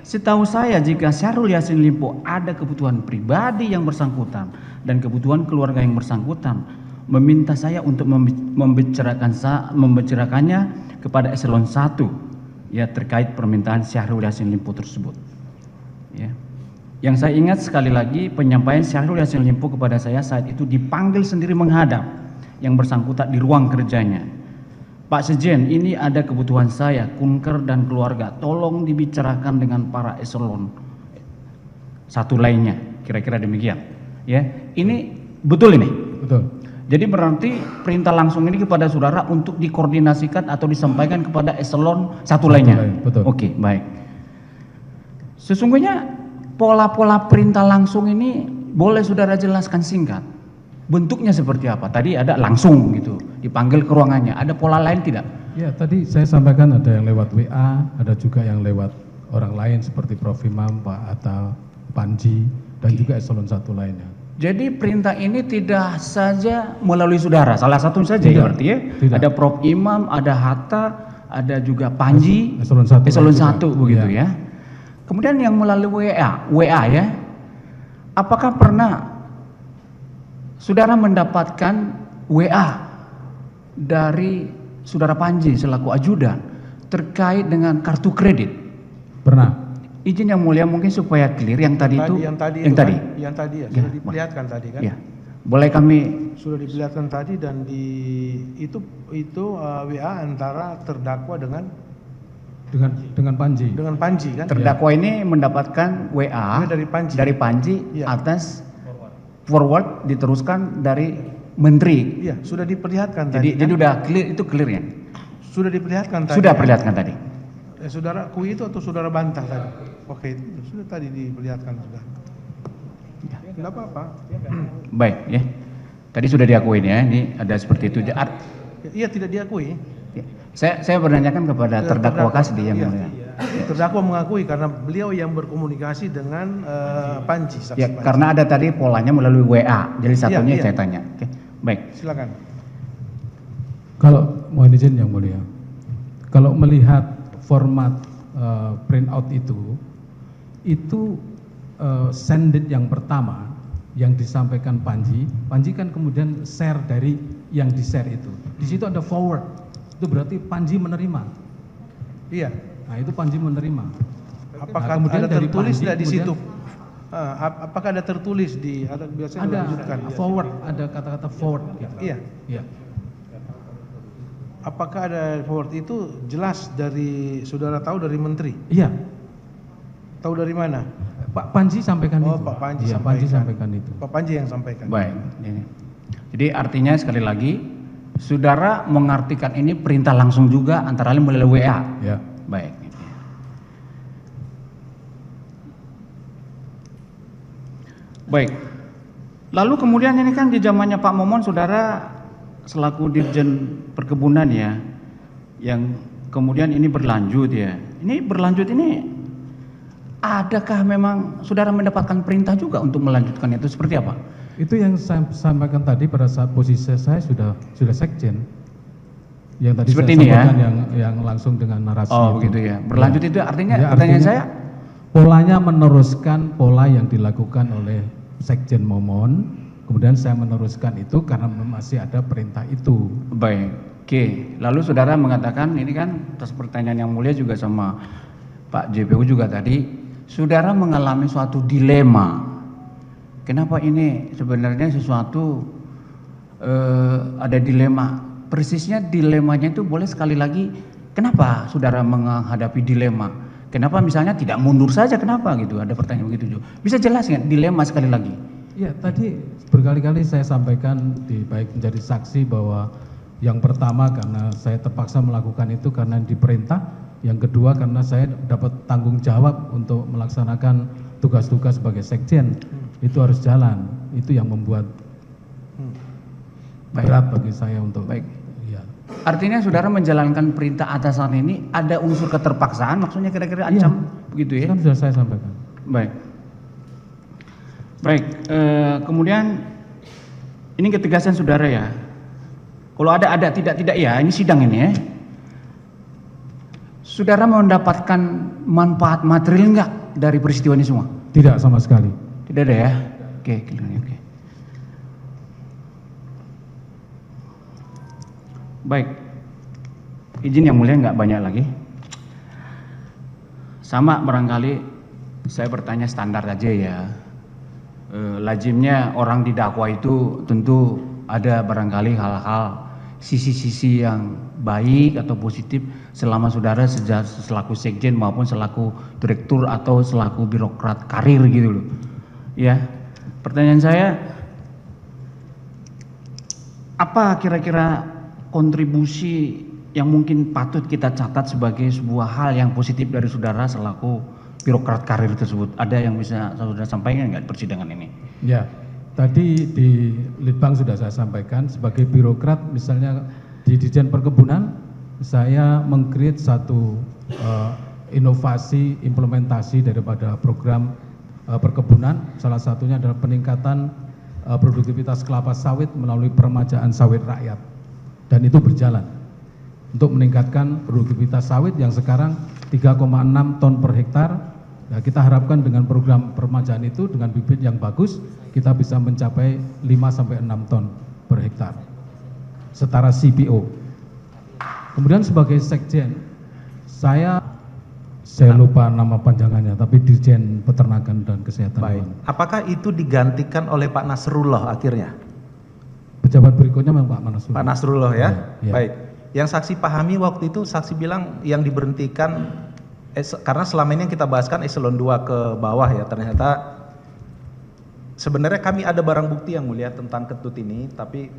Setahu saya jika Syahrul Yassin Limpo ada kebutuhan pribadi yang bersangkutan dan kebutuhan keluarga yang bersangkutan, meminta saya untuk membicarakannya kepada eselon 1 ya terkait permintaan Syahrul Yassin Limpo tersebut. Ya. Yang saya ingat sekali lagi penyampaian Syahrul Yassin Limpo kepada saya saat itu dipanggil sendiri menghadap yang bersangkutan di ruang kerjanya. Pak Sekjen, ini ada kebutuhan saya, kunker dan keluarga, tolong dibicarakan dengan para eselon 1 lainnya, kira-kira demikian. Ya, ini betul ini. Betul. Jadi berarti perintah langsung ini kepada saudara untuk dikoordinasikan atau disampaikan kepada eselon 1 lainnya. Betul. Oke, baik. Sesungguhnya pola-pola perintah langsung ini boleh saudara jelaskan singkat. Bentuknya seperti apa? Tadi ada langsung gitu, dipanggil ke ruangannya. Ada pola lain tidak? Ya, tadi saya sampaikan ada yang lewat WA, ada juga yang lewat orang lain seperti Prof. Imam, Pak Atta, Panji, dan juga eselon 1 lainnya. Jadi perintah ini tidak saja melalui saudara, salah satu saja Tidak, ya berarti ya? tidak. Ada Prof. Imam, ada Hatta, ada juga Panji, eselon 1 begitu ya. Kemudian yang melalui WA ya. Apakah pernah saudara mendapatkan WA dari saudara Panji selaku ajudan terkait dengan kartu kredit? Pernah. Izin yang mulia mungkin supaya clear yang tadi itu. Yang tadi ya, sudah diperlihatkan tadi kan? Ya. Boleh kami sudah diperlihatkan tadi dan itu WA antara terdakwa dengan Panji. Dengan Panji kan? Terdakwa ini mendapatkan WA dari Panji Ya. atas forward diteruskan dari Menteri. Iya, sudah diperlihatkan Jadi tadi. jadi udah clear, itu clear ya? Sudah diperlihatkan tadi. Sudah perlihatkan tadi. Saudara akui itu atau saudara bantah tadi? Oke, itu sudah tadi diperlihatkan sudah. Tidak apa-apa. Baik ya. Tadi sudah diakuin ya, ini ada seperti itu. Iya, tidak diakui. Saya menanyakan kepada terdakwa Kasdi yang mulia. Terdakwa mengakui karena beliau yang berkomunikasi dengan Panji. Ya, Panji. karena ada tadi polanya melalui WA. Jadi satunya Iya. saya tanya. Oke. Baik. Silakan. Kalau mohon izin yang mulia, kalau melihat format printout itu sended yang pertama yang disampaikan Panji kan kemudian share dari yang di share itu. Di situ ada forward, itu berarti Panji menerima. Iya. Nah itu Panji menerima. Apakah kemudian ada dari tertulis Panji, tidak di kemudian situ? Apakah ada tertulis di? Biasanya ada dilanjutkan. forward, ada kata-kata forward. Gitu. Iya. Iya. Apakah ada forward itu jelas dari saudara tahu dari Menteri? Iya. Tahu dari mana? Pak Panji sampaikan itu. Pak Panji Iya, sampaikan. Panji sampaikan itu. Pak Panji yang sampaikan. Baik. Ini. Jadi artinya sekali lagi, saudara mengartikan ini perintah langsung juga antara lain melalui WA. Ya. Baik. Baik. Lalu kemudian ini kan di zamannya Pak Momon, saudara selaku Dirjen Perkebunan ya, yang kemudian ini berlanjut ya. Ini berlanjut ini, adakah memang saudara mendapatkan perintah juga untuk melanjutkan itu seperti apa? Itu yang saya sampaikan tadi pada saat posisi saya sudah sekjen. Yang tadi seperti saya ini ya? sampaikan yang langsung dengan narasi. Oh itu. begitu ya. Berlanjut Ya. itu artinya Ya, pertanyaan saya polanya meneruskan pola yang dilakukan oleh Sekjen Momon, kemudian saya meneruskan itu karena masih ada perintah itu. Baik, oke. Lalu saudara mengatakan, ini kan atas pertanyaan yang mulia juga sama Pak JPU juga tadi, saudara mengalami suatu dilema. Kenapa ini sebenarnya sesuatu ada dilema? Persisnya dilemanya itu boleh sekali lagi, kenapa saudara menghadapi dilema? Kenapa misalnya tidak mundur saja, kenapa gitu? Ada pertanyaan begitu juga. Bisa jelas nggak dilema sekali lagi? Ya, tadi berkali-kali saya sampaikan baik menjadi saksi bahwa yang pertama karena saya terpaksa melakukan itu karena diperintah, yang kedua karena saya dapat tanggung jawab untuk melaksanakan tugas-tugas sebagai sekjen, itu harus jalan. Itu yang membuat berat bagi saya untuk baik. Ya. Artinya saudara menjalankan perintah atasan ini ada unsur keterpaksaan, maksudnya kira-kira ancam begitu ya? Kan sudah saya sampaikan. Baik. Baik, kemudian ini ketegasan saudara ya. Kalau ada tidak ya, ini sidang ini ya. Saudara mendapatkan manfaat material enggak dari peristiwa ini semua? Tidak sama sekali. Tidak ada ya? Oke, oke. Baik, izin yang mulia nggak banyak lagi. Sama barangkali saya bertanya standar aja ya. Lazimnya orang didakwa itu tentu ada barangkali hal-hal sisi-sisi yang baik atau positif selama saudara selaku sekjen maupun selaku direktur atau selaku birokrat karir gitu loh. Ya, pertanyaan saya, apa kira-kira kontribusi yang mungkin patut kita catat sebagai sebuah hal yang positif dari saudara selaku birokrat karir tersebut? Ada yang bisa saudara sampaikan nggak di persidangan ini? Ya, tadi di Litbang sudah saya sampaikan sebagai birokrat, misalnya di Dirjen Perkebunan saya meng-create satu inovasi implementasi daripada program perkebunan, salah satunya adalah peningkatan produktivitas kelapa sawit melalui peremajaan sawit rakyat. Dan itu berjalan untuk meningkatkan produktivitas sawit yang sekarang 3,6 ton per hektar. Nah, kita harapkan dengan program peremajaan itu dengan bibit yang bagus kita bisa mencapai 5-6 ton per hektar setara CPO. Kemudian sebagai sekjen saya lupa nama panjangannya, tapi Dirjen Peternakan dan Kesehatan. Baik. Apakah itu digantikan oleh Pak Nasrullah akhirnya? Pejabat berikutnya memang Pak Nasrullah. Pak Nasrullah ya? Ya. Baik. Yang saksi pahami waktu itu, saksi bilang yang diberhentikan, karena selama ini yang kita bahaskan eselon 2 ke bawah ya, ternyata sebenarnya kami ada barang bukti yang mulia tentang Ketut ini, tapi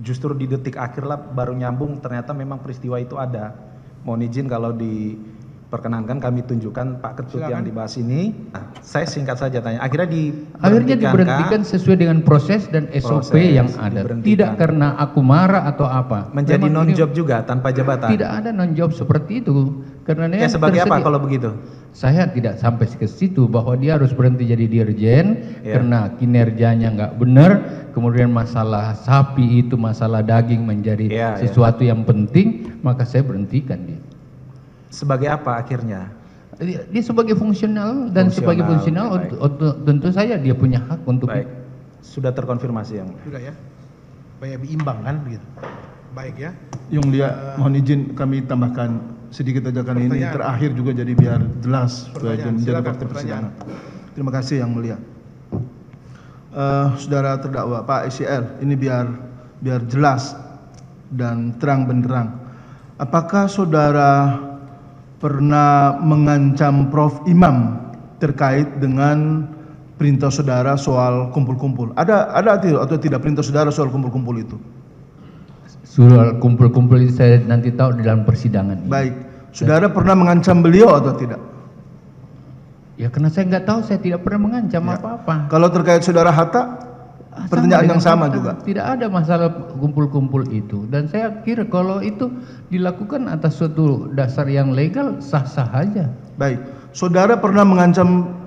justru di detik akhir lah baru nyambung, ternyata memang peristiwa itu ada. Mohon izin kalau diperkenankan kami tunjukkan Pak Ketut. Silakan. Yang dibahas ini. Nah, saya singkat saja tanya, akhirnya diberhentikan sesuai dengan proses dan SOP yang ada, tidak karena aku marah atau apa. Menjadi non-job juga tanpa jabatan? Tidak ada non-job seperti itu. Karena ya, sebagai apa kalau begitu? Saya tidak sampai ke situ bahwa dia harus berhenti jadi dirjen karena kinerjanya nggak benar, kemudian masalah sapi itu, masalah daging menjadi sesuatu yang penting, maka saya berhentikan dia. Sebagai apa akhirnya? Dia sebagai fungsional dan sebagai fungsional tentu saja dia punya hak untuk. Baik. Sudah terkonfirmasi yang. Sudah ya. Banyak diimbang kan begitu. Baik ya. Yang mulia, mohon izin kami tambahkan sedikit aja kan ini terakhir juga jadi biar jelas supaya menjadi fakta persidangan. Terima kasih yang mulia. Saudara terdakwa Pak ICL, ini biar jelas dan terang benderang. Apakah saudara pernah mengancam Prof Imam terkait dengan perintah saudara soal kumpul-kumpul? Ada atau tidak perintah saudara soal kumpul-kumpul itu? Soal kumpul-kumpul itu saya nanti tahu di dalam persidangan. Baik, saudara pernah mengancam beliau atau tidak? Ya karena saya nggak tahu, saya tidak pernah mengancam apa-apa. Kalau terkait saudara Hatta, pertanyaan yang sama juga. Tidak ada masalah kumpul-kumpul itu, dan saya kira kalau itu dilakukan atas suatu dasar yang legal sah-sah saja. Baik, saudara pernah mengancam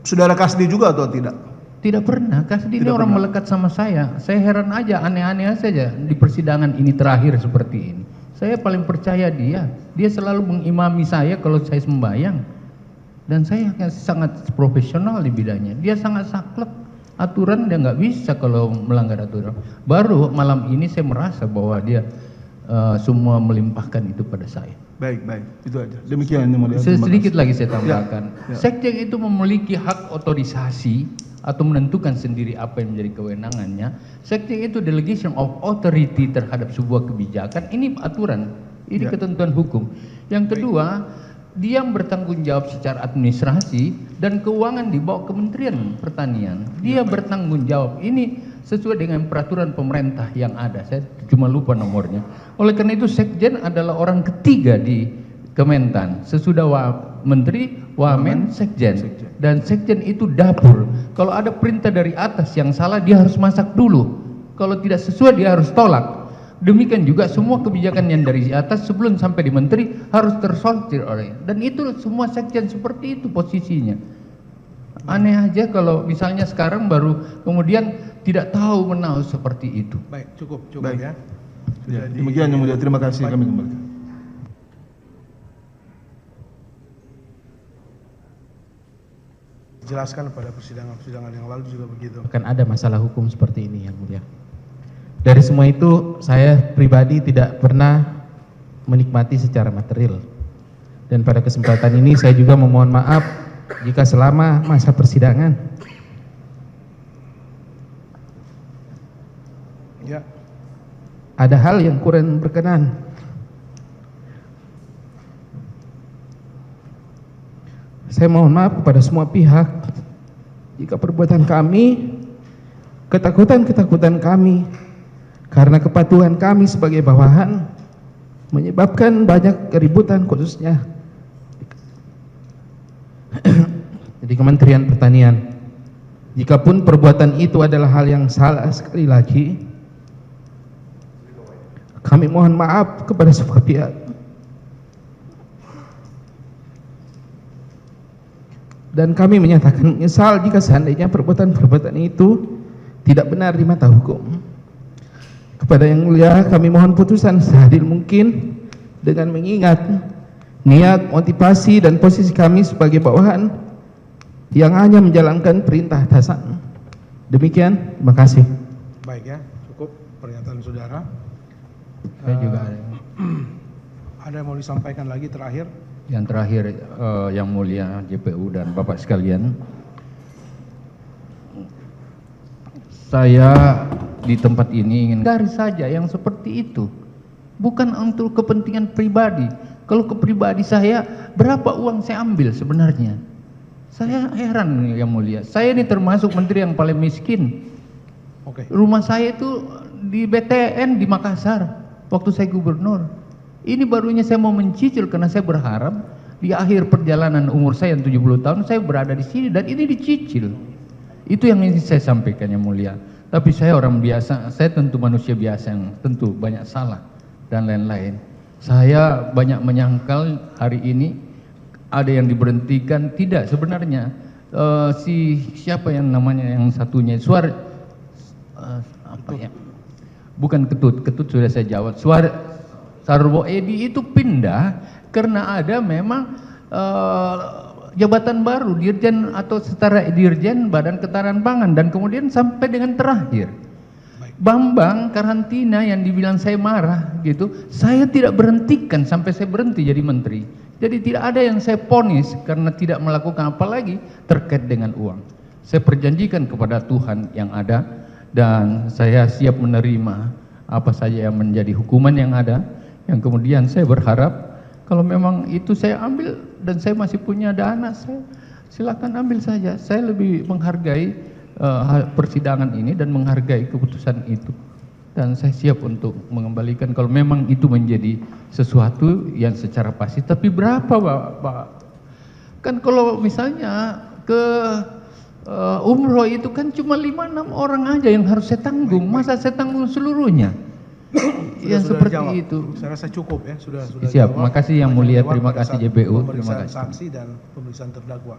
saudara Kasdi juga atau tidak? Tidak pernah. Kasdi ini orang melekat sama saya. Saya heran aja, aneh-aneh saja di persidangan ini terakhir seperti ini. Saya paling percaya dia. Dia selalu mengimami saya kalau saya sembahyang. Dan saya sangat profesional di bidangnya. Dia sangat saklek aturan, dia nggak bisa kalau melanggar aturan. Baru malam ini saya merasa bahwa dia semua melimpahkan itu pada saya. Baik, itu aja. Demikian yang mulia. Sedikit lagi saya tambahkan. Ya. Sekjen itu memiliki hak otorisasi atau menentukan sendiri apa yang menjadi kewenangannya. Sekjen itu delegation of authority terhadap sebuah kebijakan. Ini aturan, ini ketentuan hukum. Yang kedua, dia yang bertanggung jawab secara administrasi dan keuangan di bawah Kementerian Pertanian. Dia bertanggung jawab. Ini sesuai dengan peraturan pemerintah yang ada. Saya cuma lupa nomornya. Oleh karena itu Sekjen adalah orang ketiga di Kementan. Sesudah Menteri, Wamen, Sekjen. Dan Sekjen itu dapur. Kalau ada perintah dari atas yang salah, dia harus masak dulu. Kalau tidak sesuai, dia harus tolak. Demikian juga semua kebijakan yang dari atas sebelum sampai di menteri harus tersortir oleh. Dan itu semua sekjen seperti itu posisinya. Aneh aja kalau misalnya sekarang baru kemudian tidak tahu menahu seperti itu. Baik, cukup Baik. ya. Demikian yang mulia, terima kasih, kami kembalikan. Jelaskan pada persidangan-persidangan yang lalu juga begitu. Akan ada masalah hukum seperti ini yang mulia. Dari semua itu saya pribadi tidak pernah menikmati secara material. Dan pada kesempatan ini saya juga memohon maaf jika selama masa persidangan ada hal yang kurang berkenan. Saya mohon maaf kepada semua pihak jika perbuatan kami, ketakutan kami, karena kepatuhan kami sebagai bawahan menyebabkan banyak keributan khususnya di Kementerian Pertanian. Jikapun perbuatan itu adalah hal yang salah, sekali lagi kami mohon maaf kepada semua pihak. Dan kami menyatakan menyesal jika seandainya perbuatan-perbuatan itu tidak benar di mata hukum. Kepada yang mulia kami mohon putusan seadil mungkin dengan mengingat niat, motivasi dan posisi kami sebagai bawahan yang hanya menjalankan perintah atasan. Demikian, terima kasih. Baik ya, cukup pernyataan saudara. Saya juga ada yang mau disampaikan lagi terakhir? Yang terakhir yang mulia JPU dan Bapak sekalian, saya di tempat ini ingin garis saja yang seperti itu, bukan untuk kepentingan pribadi. Kalau ke pribadi saya, berapa uang saya ambil sebenarnya? Saya heran yang mulia. Saya ini termasuk menteri yang paling miskin. Rumah saya itu di BTN di Makassar waktu saya gubernur. Ini barunya saya mau mencicil karena saya berharap di akhir perjalanan umur saya yang 70 tahun saya berada di sini dan ini dicicil. Itu yang ingin saya sampaikan yang mulia. Tapi saya orang biasa, saya tentu manusia biasa yang tentu banyak salah dan lain-lain. Saya banyak menyangkal hari ini ada yang diberhentikan, tidak sebenarnya siapa yang namanya yang satunya bukan Ketut sudah saya jawab. Sarwo Edi itu pindah karena ada memang jabatan baru dirjen atau setara dirjen Badan Ketahanan Pangan dan kemudian sampai dengan terakhir Bambang karantina yang dibilang saya marah gitu, saya tidak berhentikan sampai saya berhenti jadi menteri. Jadi tidak ada yang saya ponis karena tidak melakukan apalagi terkait dengan uang. Saya perjanjikan kepada Tuhan yang ada dan saya siap menerima apa saja yang menjadi hukuman yang ada, yang kemudian saya berharap kalau memang itu saya ambil dan saya masih punya dana, saya silakan ambil saja. Saya lebih menghargai persidangan ini dan menghargai keputusan itu. Dan saya siap untuk mengembalikan kalau memang itu menjadi sesuatu yang secara pasti. Tapi berapa Pak? Kan kalau misalnya ke umroh itu kan cuma 5-6 orang aja yang harus saya tanggung. Masa saya tanggung seluruhnya? Yang seperti jawab. itu. Saya rasa cukup ya, sudah Siap, jawab. makasih yang mulia, terima kasih Pada saat JPU, terima pemeriksaan kasih. saksi dan pemeriksaan terdakwa.